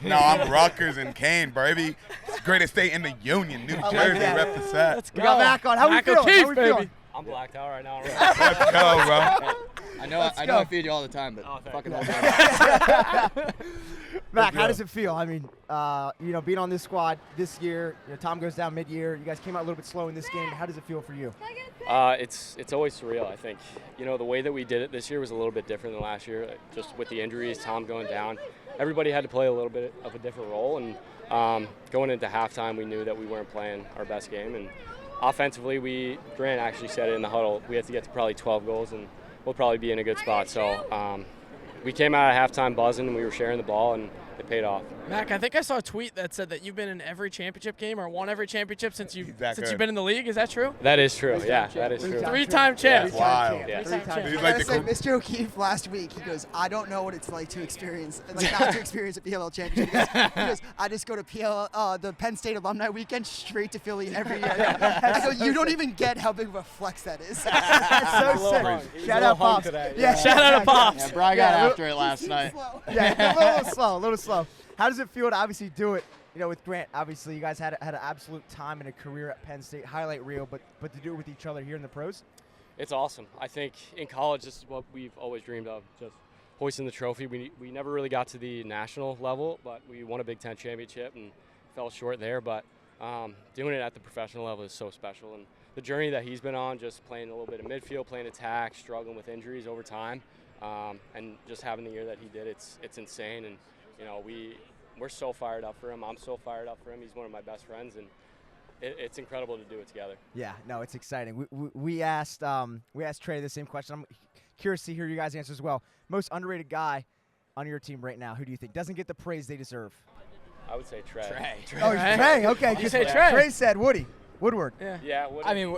No, I'm Rutgers and Kane, baby. It's the greatest state in the Union, New like Jersey. that. Rep the set. We got Mac on. How we Mac feeling? O'Keefe, How we baby. feeling? I'm blacked out right now. Let's go, bro. I know I feed you all the time, but fucking hold on. Mac, how does it feel? I mean, you know, being on this squad this year, you know, Tom goes down mid-year. You guys came out a little bit slow in this game. How does it feel for you? It's always surreal, I think. You know, the way that we did it this year was a little bit different than last year. Just with the injuries, Tom going down, everybody had to play a little bit of a different role. And going into halftime, we knew that we weren't playing our best game. And offensively, Grant actually said it in the huddle, we have to get to probably 12 goals, and we'll probably be in a good spot. So we came out at halftime buzzing, and we were sharing the ball, and it paid off. Mac, I think I saw a tweet that said that you've been in every championship game or won every championship since you've been in the league. Is that true? That is true. Yeah, that is true. Three-time champ. Wow. Yeah. He's I like gotta the say, cool- Mr. O'Keefe last week, he goes, I don't know what it's like to experience, like not to experience a PLL championship. He goes, I just go to the Penn State Alumni Weekend straight to Philly every year. I go, you don't even get how big of a flex that is. That's so sick. Shout out Pops. Yeah, Shout out to Pops. Yeah, Brian got after it last night. Yeah, a little slow. How does it feel to obviously do it? You know, with Grant, obviously you guys had an absolute time and a career at Penn State, highlight reel, but to do it with each other here in the pros. It's awesome. I think in college, this is what we've always dreamed of, just hoisting the trophy. We never really got to the national level, but we won a Big Ten championship and fell short there. But doing it at the professional level is so special. And the journey that he's been on, just playing a little bit of midfield, playing attack, struggling with injuries over time, and just having the year that he did, it's insane. And you know, we're so fired up for him. I'm so fired up for him. He's one of my best friends, and it's incredible to do it together. Yeah, no, it's exciting. We asked Trey the same question. I'm curious to hear you guys' answer as well. Most underrated guy on your team right now, who do you think doesn't get the praise they deserve? I would say Trey. Oh, Trey. Okay, You say Trey. Trey said Woodward. Yeah. Woody. I mean,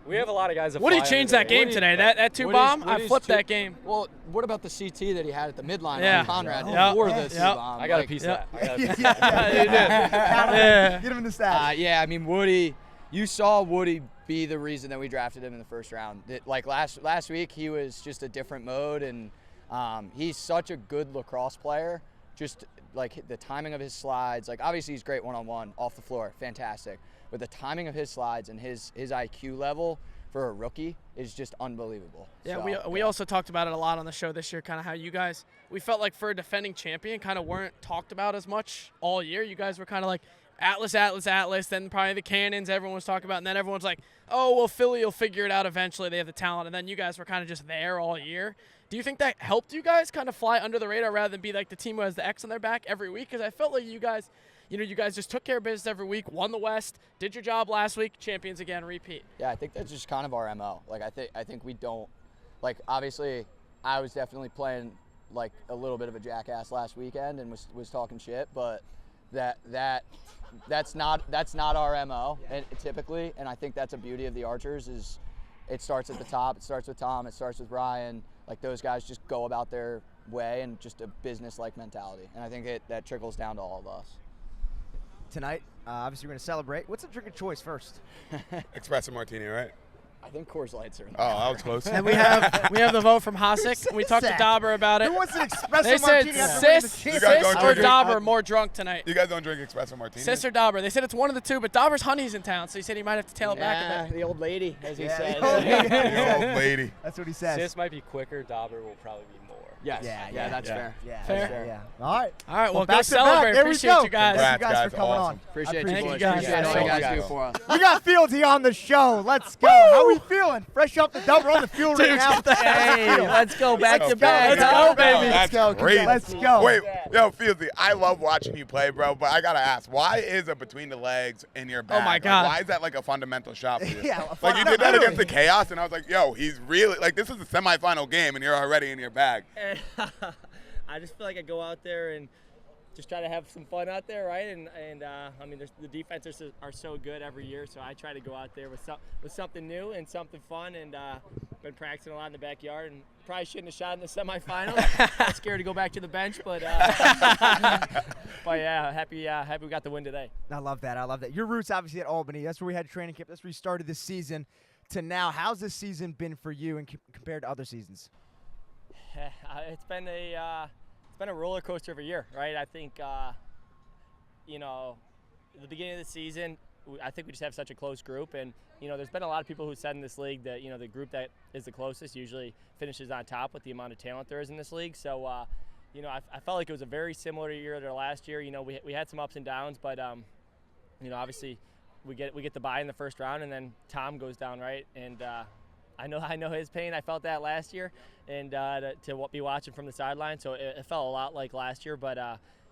we have a lot of guys that Woody fly changed under that the game radar. today. That two bomb, I flipped that game. Well, what about the CT that he had at the midline Yeah. on Conrad Yeah. before Yeah. the two Yeah. bomb? I got a Like, piece of that. I got a piece of Yeah, that. You did. Yeah. Get him in the stats. Yeah, I mean, Woody, you saw Woody be the reason that we drafted him in the first round. Like last week, he was just a different mode, and he's such a good lacrosse player. Just like the timing of his slides, like obviously he's great one-on-one, off the floor, fantastic. But the timing of his slides and his IQ level for a rookie is just unbelievable. Yeah, So, we also talked about it a lot on the show this year, kind of how you guys, we felt like for a defending champion, kind of weren't talked about as much all year. You guys were kind of like, Atlas, Atlas, Atlas, then probably the Cannons everyone was talking about, and then everyone's like, oh, well, Philly will figure it out eventually. They have the talent, and then you guys were kind of just there all year. Do you think that helped you guys kind of fly under the radar rather than be like the team who has the X on their back every week? Because I felt like you guys just took care of business every week, won the West, did your job last week, champions again, repeat. Yeah, I think that's just kind of our MO. Like, I think we don't, like, obviously I was definitely playing like a little bit of a jackass last weekend and was talking shit, but that's not our MO typically, and I think that's a beauty of the Archers is it starts at the top. It starts with Tom. It starts with Ryan. Like, those guys just go about their way and just a business-like mentality, and I think that trickles down to all of us. Tonight, obviously, we're going to celebrate. What's the drink of choice first? Espresso martini, right? I think Coors Lights are in Oh, I was close. And we have the vote from Hossack. We talked to Dauber about it. Who wants an espresso They martini? said Sis or Dauber more drunk tonight. You guys don't drink espresso martini? Sis or Dauber. They said it's one of the two, but Dauber's honey's in town, so he said he might have to tail it back a bit. The old lady, as he said. The old lady. That's what he says. Sis might be quicker. Dauber will probably be more. Yes. Yeah, that's fair. Yeah. Fair? Yeah. All right. All right, well, go back to back. celebrate. There we Appreciate go. you guys. Thank you guys Congrats, for coming awesome. on. Appreciate Thank you you boys. guys. Appreciate all you Thank guys you. do for us. We got Fieldsy on the show. Let's go. How we feeling? Fresh off the double on the field right now. Hey, let's go back to back. Let's go, baby. That's Let's go. great. Let's go. Wait, yo, Fieldsy, I love watching you play, bro, but I got to ask, why is a between the legs in your bag? Oh, my Like, God. why is that like a fundamental shot for you? Yeah, Like, you did that literally. against the Chaos, and I was like, yo, he's really, like, this is a semifinal game, and you're already in your bag. I just feel like I go out there and just try to have some fun out there, right? And I mean, the defenses are so good every year, so I try to go out there with something new and something fun. And been practicing a lot in the backyard, and probably shouldn't have shot in the semifinals. I'm scared to go back to the bench, but yeah, happy we got the win today. I love that. I love that. Your roots obviously at Albany. That's where we had training camp. That's where you started this season to now. How's this season been for you and compared to other seasons? It's been a roller coaster of a year, right? I think, the beginning of the season, I think we just have such a close group, and there's been a lot of people who said in this league that the group that is the closest usually finishes on top with the amount of talent there is in this league. So, I felt like it was a very similar year to last year. We had some ups and downs, but obviously we get the bye in the first round, and then Tom goes down, right? And I know his pain. I felt that last year, and to be watching from the sideline, so it felt a lot like last year. But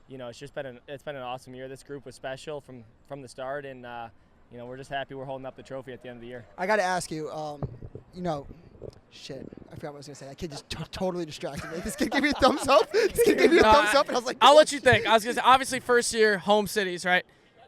it's just been an awesome year. This group was special from the start, and we're just happy we're holding up the trophy at the end of the year. I got to ask you, shit, I forgot what I was going to say. That kid just totally distracted me. This kid gave me a thumbs up. This kid gave me a thumbs up, and I was like, I'll let you think. I was going to say, obviously, first year, home cities, right?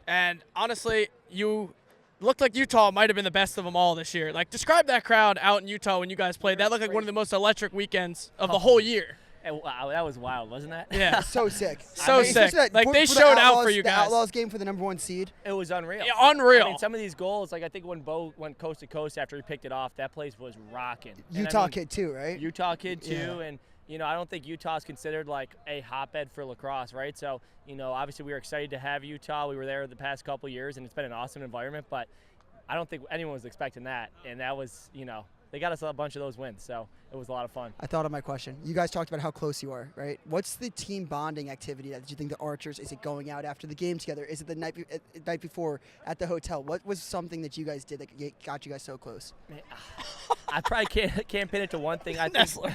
And honestly, you looked like Utah might have been the best of them all this year. Like, describe that crowd out in Utah when you guys played. That looked like one of the most electric weekends of the whole year. Wow, that was wild, wasn't that? Yeah. so sick. So sick. Like, they for showed the out for you the guys. Outlaws game for the #1 seed. It was unreal. Yeah, unreal. I mean, some of these goals, like I think when Bo went coast to coast after he picked it off, that place was rocking. Utah kid too, right? Utah kid too, and I don't think Utah's considered like a hotbed for lacrosse, right? So obviously we were excited to have Utah. We were there the past couple years, and it's been an awesome environment. But I don't think anyone was expecting that, and that was they got us a bunch of those wins, so it was a lot of fun. I thought of my question. You guys talked about how close you are, right? What's the team bonding activity that you think the Archers? Is it going out after the game together? Is it the night before at the hotel? What was something that you guys did that got you guys so close? I probably can't pin it to one thing. I think. Nestler.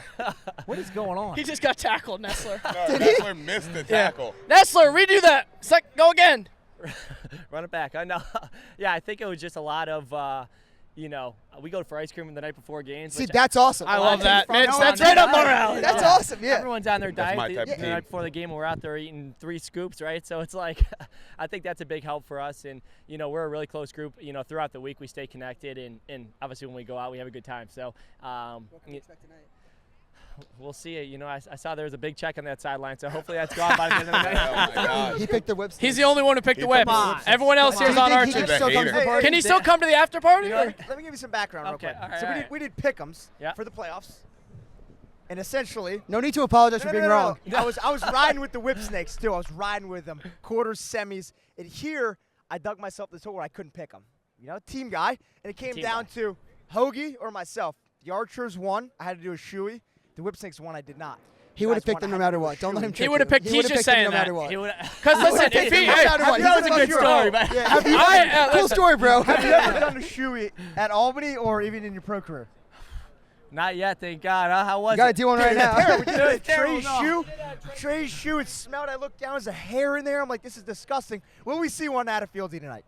What is going on? He just got tackled, Nestler. No, Nestler missed the tackle. Nestler, redo that. Go again. Run it back. I know. Yeah, I think it was just a lot of, we go for ice cream the night before games. See, that's awesome. I love that. Mitch, that's right up our alley. That's awesome, yeah. Everyone's on their That's my diet type of the team. night before the game, and we're out there eating 3 scoops, right? So it's like, I think that's a big help for us. And, we're a really close group. Throughout the week we stay connected, and obviously when we go out we have a good time. So what can we expect tonight? We'll see it. I saw there was a big check on that sideline, so hopefully that's gone by the end of the night. Oh, my God. He picked the whips. He's the only one who picked the whips. on. Everyone else here is on Archers. He's a hater. Can he still come to the after party? Let me give you some background real Okay, quick. all right, So all right. we did pick'ems Yeah. for the playoffs, and essentially, No need to apologize for being wrong. I was riding with the whip snakes too. I was riding with them, quarters, semis, and here I dug myself this hole where I couldn't pick them. Team guy, and it came Team down guy. to Hoagie or myself. The Archers won. I had to do a Shoey. The whip snakes won. I did not. He would have picked him no matter what. Don't let him trick He would have picked. you. He's just saying no matter that. what. Because listen, if he, hey, That was a good story. Cool story, bro. Have you ever done a Shoey at Albany or even in your pro career? Not yet, thank God. How was You got to it? do one right now. Trey's shoe, it smelled. I looked down, there's a hair in there. I'm like, this is disgusting. Will we see one out of Fieldsy tonight?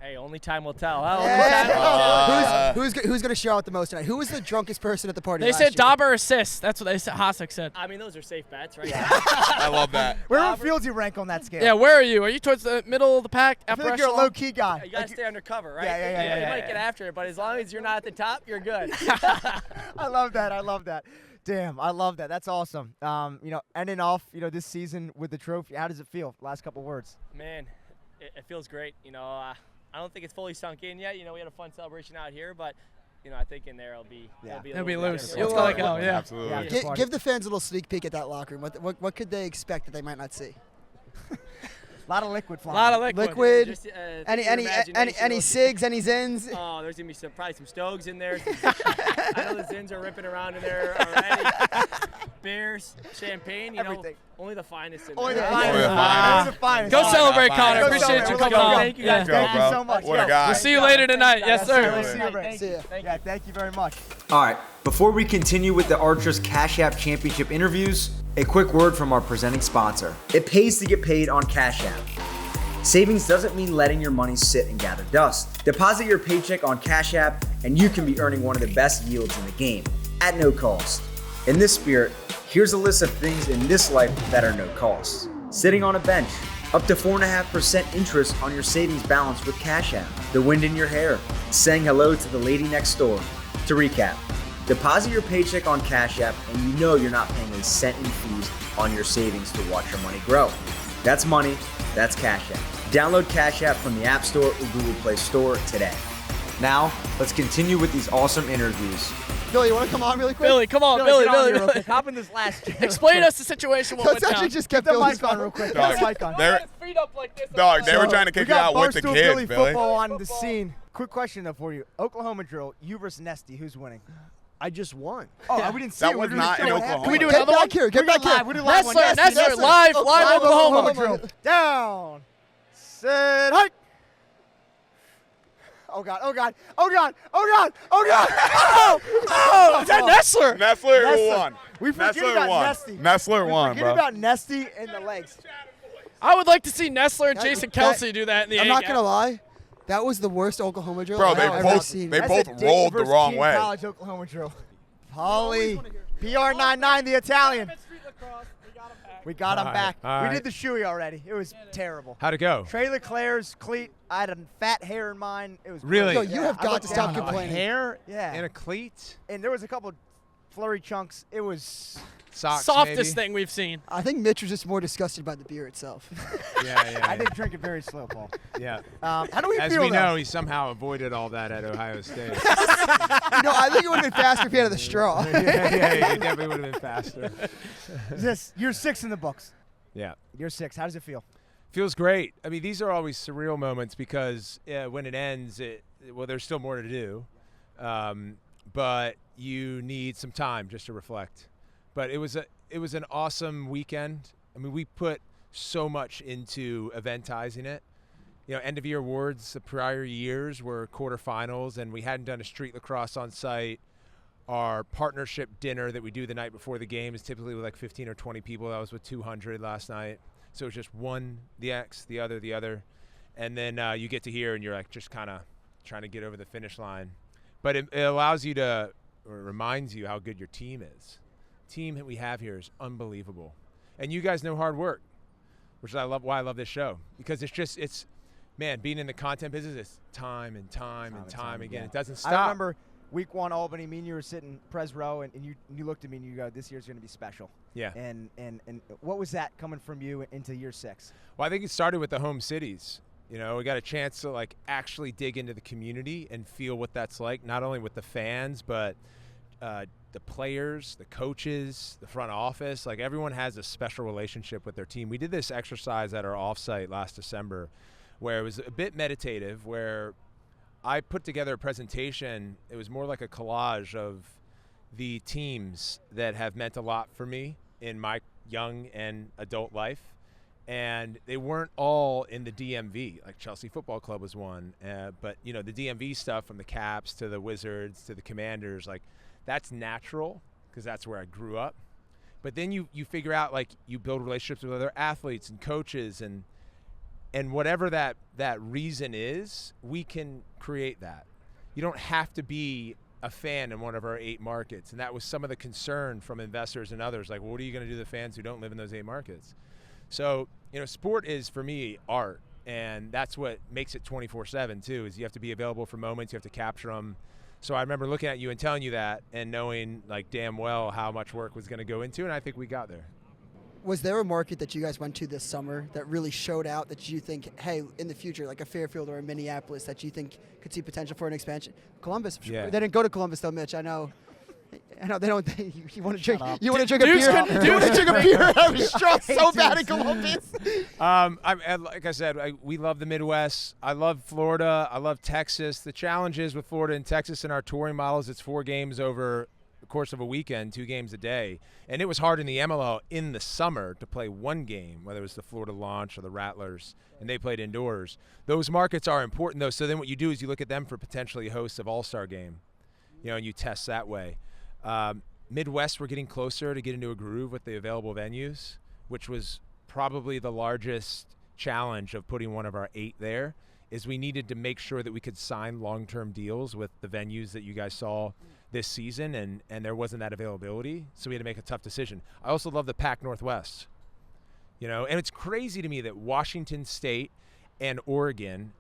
Hey, only time will tell. Huh? Only time will tell. Who's going to show out the most tonight? Who was the drunkest person at the party They last said year? Dauber assists. That's what they said. Hossack said. I mean, those are safe bets, right? I love that. Where would Fieldsy rank on that scale? Yeah, where are you? Are you towards the middle of the pack? I feel like you're a low-key guy. You got to stay undercover, right? Yeah. You might get after it, but as long as you're not at the top, you're good. I love that. Damn, I love that. That's awesome. Ending off, this season with the trophy, how does it feel? Last couple words. Man, it feels great. I don't think it's fully sunk in yet. We had a fun celebration out here, but I think in there it'll be loose. It'll It's like hell, yeah. Absolutely. Give the fans a little sneak peek at that locker room. What could they expect that they might not see? A lot of liquid flying. A lot of liquid. Liquid. Just, Any cigs? Any zins? Oh, there's gonna be probably some Stogs in there. I know the Zins are ripping around in there already. Beers, champagne, Everything. only the finest in Only there. the finest. Go celebrate, Connor. Go Appreciate you celebrate. coming on. Thank you guys. Thank you so much. What a guy. We'll see you later tonight. Yes, sir. See you. Yeah, thank you very much. All right, before we continue with the Archers Cash App Championship interviews, a quick word from our presenting sponsor. It pays to get paid on Cash App. Savings doesn't mean letting your money sit and gather dust. Deposit your paycheck on Cash App and you can be earning one of the best yields in the game at no cost. In this spirit, here's a list of things in this life that are no cost. Sitting on a bench, up to 4.5% interest on your savings balance with Cash App. The wind in your hair, saying hello to the lady next door. To recap, deposit your paycheck on Cash App and you know you're not paying a cent in fees on your savings to watch your money grow. That's money, that's Cash App. Download Cash App from the App Store or Google Play Store today. Now, let's continue with these awesome interviews. Billy, you want to come on really quick? Billy, come on, Billy. Hop in this last chair. Explain us the situation. What Let's went actually down. just get the Billy's mic on real quick. Dog, Get the mic on. Feet up like this. They were trying to kick you out with the Barstool kids, Billy Billy. football on the scene. Quick question though for you. Oklahoma drill, you versus Nesty, who's winning? I just won. Oh, we didn't see That it. was We're not doing in the show. Oklahoma. Can we do Get another one? back here. Get back here. We did live one. Nestler, live Oklahoma drill. Down. Sit. Hike. Oh God! Oh God! Oh God! Oh God! Oh God! Oh! Is that Nestler? Nestler won. We forget Nestler about won. Nesty. Nestler won, Forget bro. about Nesty and the legs. I would like to see Nestler and Jason Kelsey do that in the I'm A not gap. going to lie. That was the worst Oklahoma drill Bro, I've they ever both- seen. they That's both a Dayton rolled the versus wrong Keene way. College Oklahoma drill. Polly, PR99, the Italian. We got him back. all We right. did the shoey already. It was terrible. How'd it go? Tre Leclaire's cleat. I had a fat hair in mine. It was Really? Yo, you have I got looked to stop down. complaining. Hair Yeah. and a cleat? And there was a couple flurry chunks. It was Socks, Softest maybe? thing we've seen. I think Mitch was just more disgusted by the beer itself. Yeah. I did drink it very slow, Paul. Yeah. How do we As feel we though? know, he somehow avoided all that at Ohio State. I think it would have been faster if he had the straw. yeah, he definitely would have been faster. You're 6 in the books. Yeah. You're 6. How does it feel? Feels great. I mean, these are always surreal moments because when it ends, there's still more to do. But you need some time just to reflect. But it was an awesome weekend. I mean, we put so much into eventizing it. End of year awards the prior years were quarterfinals, and we hadn't done a street lacrosse on site. Our partnership dinner that we do the night before the game is typically with like 15 or 20 people. That was with 200 last night. So it's just one, the X, the other. And then you get to here and you're like just kind of trying to get over the finish line. But it allows you to, or it reminds you how good your team is. The team that we have here is unbelievable. And you guys know hard work, which I love, why I love this show. Because man, being in the content business, it's time and time again. Yeah. Uh, It doesn't stop. I remember week 1 Albany, me and you were sitting pres row, and you looked at me and you go, this year's going to be special. Yeah. And what was that coming from you into year 6? Well, I think it started with the home cities. We got a chance to actually dig into the community and feel what that's like, not only with the fans, but the players, the coaches, the front office. Everyone has a special relationship with their team. We did this exercise at our offsite last December where it was a bit meditative, where I put together a presentation. It was more like a collage of the teams that have meant a lot for me in my young and adult life. And they weren't all in the DMV. Like Chelsea Football Club was one. But, the DMV stuff, from the Caps to the Wizards to the Commanders, like, that's natural because that's where I grew up. But then you figure out, like, you build relationships with other athletes and coaches, and whatever that reason is, we can create that. You don't have to be a fan in one of our 8 markets. And that was some of the concern from investors and others. Like, well, what are you going to do to the fans who don't live in those 8 markets? So, sport is, for me, art. And that's what makes it 24/7, too, is you have to be available for moments. You have to capture them. So I remember looking at you and telling you that and knowing, like, damn well how much work was going to go into it. And I think we got there. Was there a market that you guys went to this summer that really showed out that you think, hey, in the future, like a Fairfield or a Minneapolis, that you think could see potential for an expansion? Columbus. Yeah. They didn't go to Columbus though, Mitch. I know they don't. You want to drink. You want to drink Duke's a beer. gonna- You want to drink a beer. I'm Duke's- stressed so bad in Columbus. Like I said, we love the Midwest. I love Florida. I love Texas. The challenge is with Florida and Texas in our touring models, it's 4 games over the course of a weekend, 2 games a day. And it was hard in the MLL in the summer to play 1 game, whether it was the Florida Launch or the Rattlers, and they played indoors. Those markets are important, though. So then what you do is you look at them for potentially hosts of All-Star Game, and you test that way. Midwest, we're getting closer to get into a groove with the available venues, which was probably the largest challenge of putting one of our 8 there, is we needed to make sure that we could sign long-term deals with the venues that you guys saw this season, and there wasn't that availability, so we had to make a tough decision. I also love the Pac Northwest, and it's crazy to me that Washington State and Oregon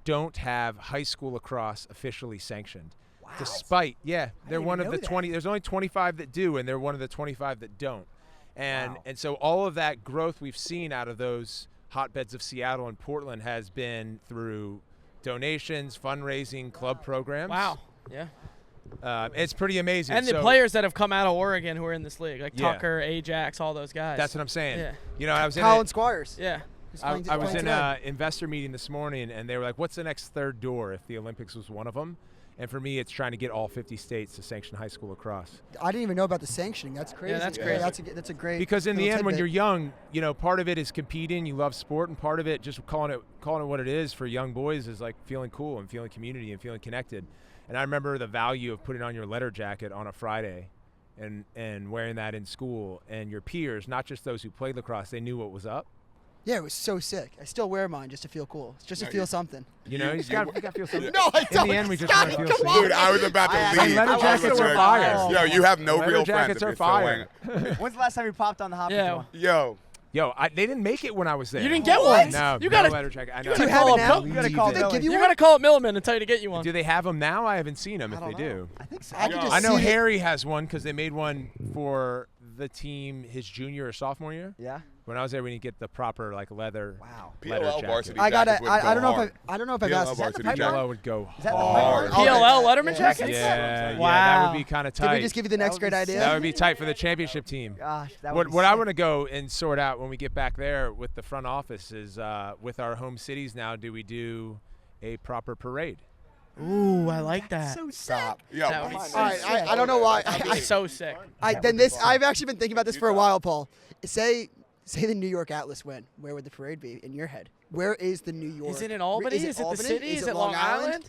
don't have high school lacrosse officially sanctioned. Wow. Despite, they're one of the 20. There's only 25 that do, and they're one of the 25 that don't. And so all of that growth we've seen out of those hotbeds of Seattle and Portland has been through donations, fundraising, club programs. Wow. Yeah. It's pretty amazing. And the players that have come out of Oregon who are in this league, like Tucker, Ajax, all those guys. That's what I'm saying. Yeah. I was in Colin Squires. Yeah. I was in an investor meeting this morning, and they were like, what's the next third door if the Olympics was one of them? And for me, it's trying to get all 50 states to sanction high school lacrosse. I didn't even know about the sanctioning. That's crazy. Yeah, that's crazy. That's a great. Because in the end, when tidbit. you're young, part of it is competing. You love sport, and part of it, just calling it what it is for young boys, is like feeling cool and feeling community and feeling connected. And I remember the value of putting on your letter jacket on a Friday, and wearing that in school, and your peers, not just those who played lacrosse, they knew what was up. Yeah, it was so sick. I still wear mine just to feel cool, just to feel something. You got to feel something. No, I don't. In the end, we just want to feel something. Dude, I was about to leave. Leather jackets are fire. Yo, you have no leather real jackets friends. are fire. When's the last time you popped on the hop? Yeah. Yo, they didn't make it when I was there. You didn't get one? No, You no gotta- leather jacket. I know. You gotta call up. You gotta call Billy. You gotta call up Milliman and tell you to get you one. Do they have them now? I haven't seen them. If they do, I think so. I know Harry has one because they made one for the team his junior or sophomore year. Yeah. When I was there, we didn't get the proper leather. Wow. Leather PLL jacket. varsity I got jackets it. would I don't go know hard. if I don't know if I've PLL asked. varsity PLL jackets would go Is that the hard. PLL Letterman jackets? Yeah, Wow. that would be kind of tight. Did we just give you the next great idea? That would be tight for the championship team. Gosh, that would What I want to go and sort out when we get back there with the front office is with our home cities now, do we do a proper parade? Ooh, I like that. so sick. Stop. Yo, That would be so All right, I don't know why. so sick. I've actually been thinking about this for a while, Paul. Say the New York Atlas win. Where would the parade be in your head? Where is the New York? Is it in Albany? Is it the Albany? city? Is it Long Island?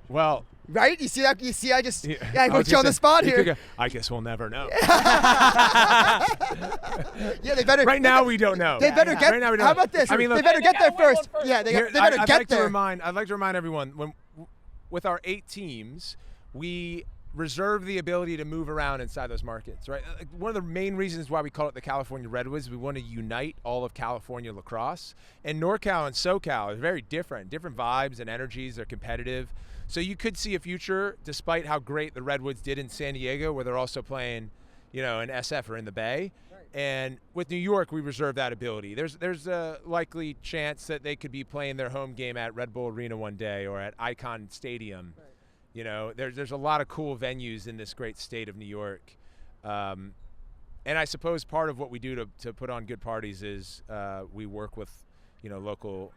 Well, Right? You see that? You see, I just I I was put you on gonna the say, spot you here. could go, I guess we'll never know. Yeah, they better. Right now, we don't know. They better get. Right now, we don't How know. about this? I mean, they look, better get there first. first. Yeah, they Here, better I'd get like there. I'd like to remind everyone, with our 8 teams, we reserve the ability to move around inside those markets, right? Like, one of the main reasons why we call it the California Redwoods, we want to unite all of California lacrosse. And NorCal and SoCal are very different vibes and energies. They're competitive. So you could see a future, despite how great the Redwoods did in San Diego, where they're also playing, in SF or in the Bay. And with New York, we reserve that ability. There's a likely chance that they could be playing their home game at Red Bull Arena one day or at Icon Stadium. There's a lot of cool venues in this great state of New York. And I suppose part of what we do to put on good parties is we work with, local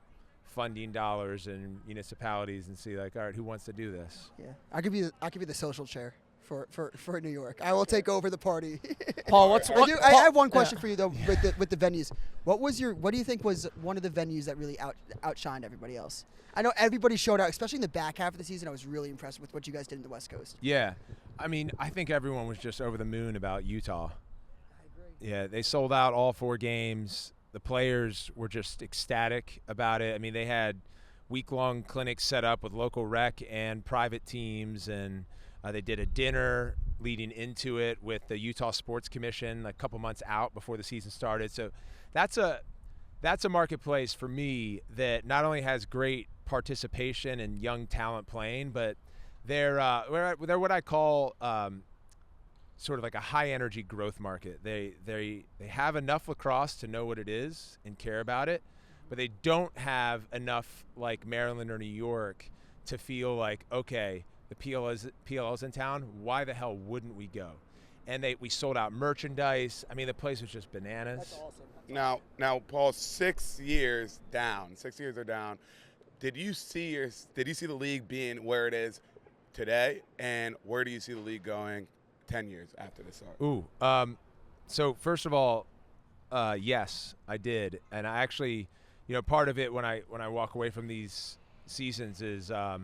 funding dollars and municipalities and see, like, all right, who wants to do this? Yeah, I could be the social chair for New York. I will take over the party. Paul, I have one question for you though with the venues. What do you think was one of the venues that really outshined everybody else? I know everybody showed out, especially in the back half of the season. I was really impressed with what you guys did in the West Coast. Yeah. I mean, I think everyone was just over the moon about Utah. I agree. Yeah, they sold out all 4 games. The players were just ecstatic about it. I mean, they had week-long clinics set up with local rec and private teams, and they did a dinner leading into it with the Utah Sports Commission a couple months out before the season started. So that's a marketplace for me that not only has great participation and young talent playing, but they're what I call sort of like a high energy growth market. They have enough lacrosse to know what it is and care about it, but they don't have enough like Maryland or New York to feel like, okay, the PLL's in town, why the hell wouldn't we go? And we sold out merchandise. I mean, the place was just bananas. That's awesome. Now, Paul, 6 years down. 6 years are down. Did you see the league being where it is today, and where do you see the league going 10 years after this start? Ooh, so first of all, yes, I did, and I actually, part of it when I walk away from these seasons is I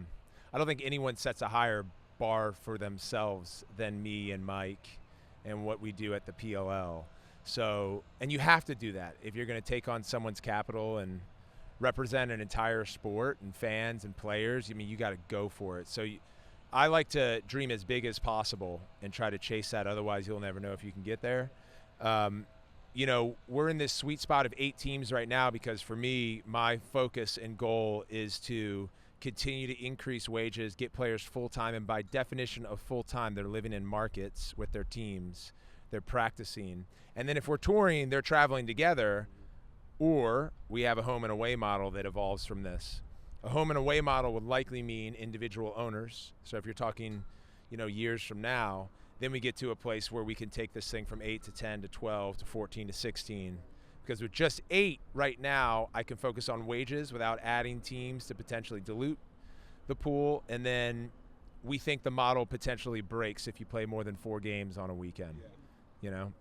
don't think anyone sets a higher bar for themselves than me and Mike and what we do at the PLL. So, and you have to do that if you're going to take on someone's capital and represent an entire sport and fans and players. I mean, you got to go for it. So I like to dream as big as possible and try to chase that. Otherwise, you'll never know if you can get there. We're in this sweet spot of 8 teams right now because for me, my focus and goal is to continue to increase wages, get players full-time, and by definition of full-time, they're living in markets with their teams. They're practicing. And then if we're touring, they're traveling together, or we have a home and away model that evolves from this. A home and away model would likely mean individual owners. So if you're talking, years from now, then we get to a place where we can take this thing from 8 to 10 to 12 to 14 to 16. Because with just 8 right now, I can focus on wages without adding teams to potentially dilute the pool. And then we think the model potentially breaks if you play more than 4 games on a weekend.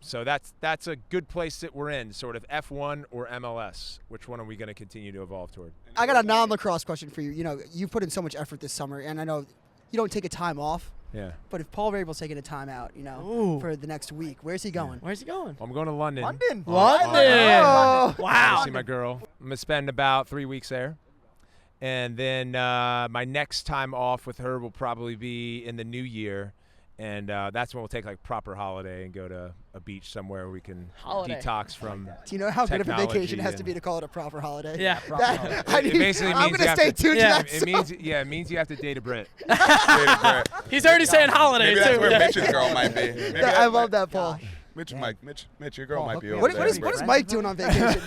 So that's a good place that we're in, sort of F1 or MLS. Which one are we going to continue to evolve toward? I got a non-lacrosse question for you. You've put in so much effort this summer, and I know you don't take a time off. Yeah. But if Paul Rabel's taking a time out, for the next week, where's he going? Where's he going? I'm going to London. London. Oh. Wow. See my girl. I'm going to spend about 3 weeks there. And then my next time off with her will probably be in the new year. And that's when we'll take proper holiday and go to a beach somewhere where we can detox from. Do you know how good of a vacation it has to be to call it a proper holiday? Yeah, proper holiday. It basically means I'm going to stay tuned to that. It means you have to date a Brit. He's already saying holiday Maybe too. That's where Mitch's girl might be. I love that, Paul. Mitch, your girl might be over What there. is Mike doing on vacation?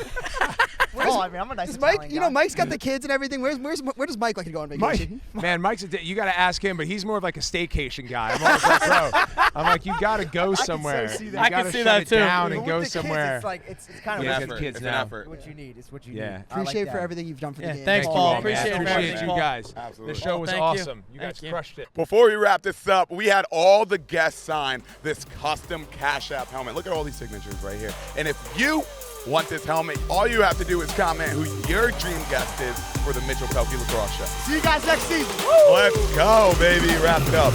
I'm a nice Mike, Italian guy. Mike's got the kids and everything. Where does Mike like to go on vacation? Mike's you got to ask him, but he's more of like a staycation guy. I'm always like, bro, I'm like, you got to go somewhere. so see that. You I got can to see shut that it too. down and With go the kids, somewhere. It's kind of Yeah, an effort. kids It's now. an effort. What you need. It's what you Yeah. need. Appreciate for everything you've done for the game. Thanks, Thank Paul. you all, man. Appreciate it. Appreciate you guys. Absolutely. The show was Thank you. awesome. You guys Thank you. crushed it. Before we wrap this up, we had all the guests sign this custom Cash App helmet. Look at all these signatures right here. And if you want this helmet, all you have to do is comment who your dream guest is for the 𝐓𝐇𝐄 𝐋𝐀𝐂𝐑𝐎𝐒 Lacrosse Show. See you guys next season. Let's go, baby. Wrap it up.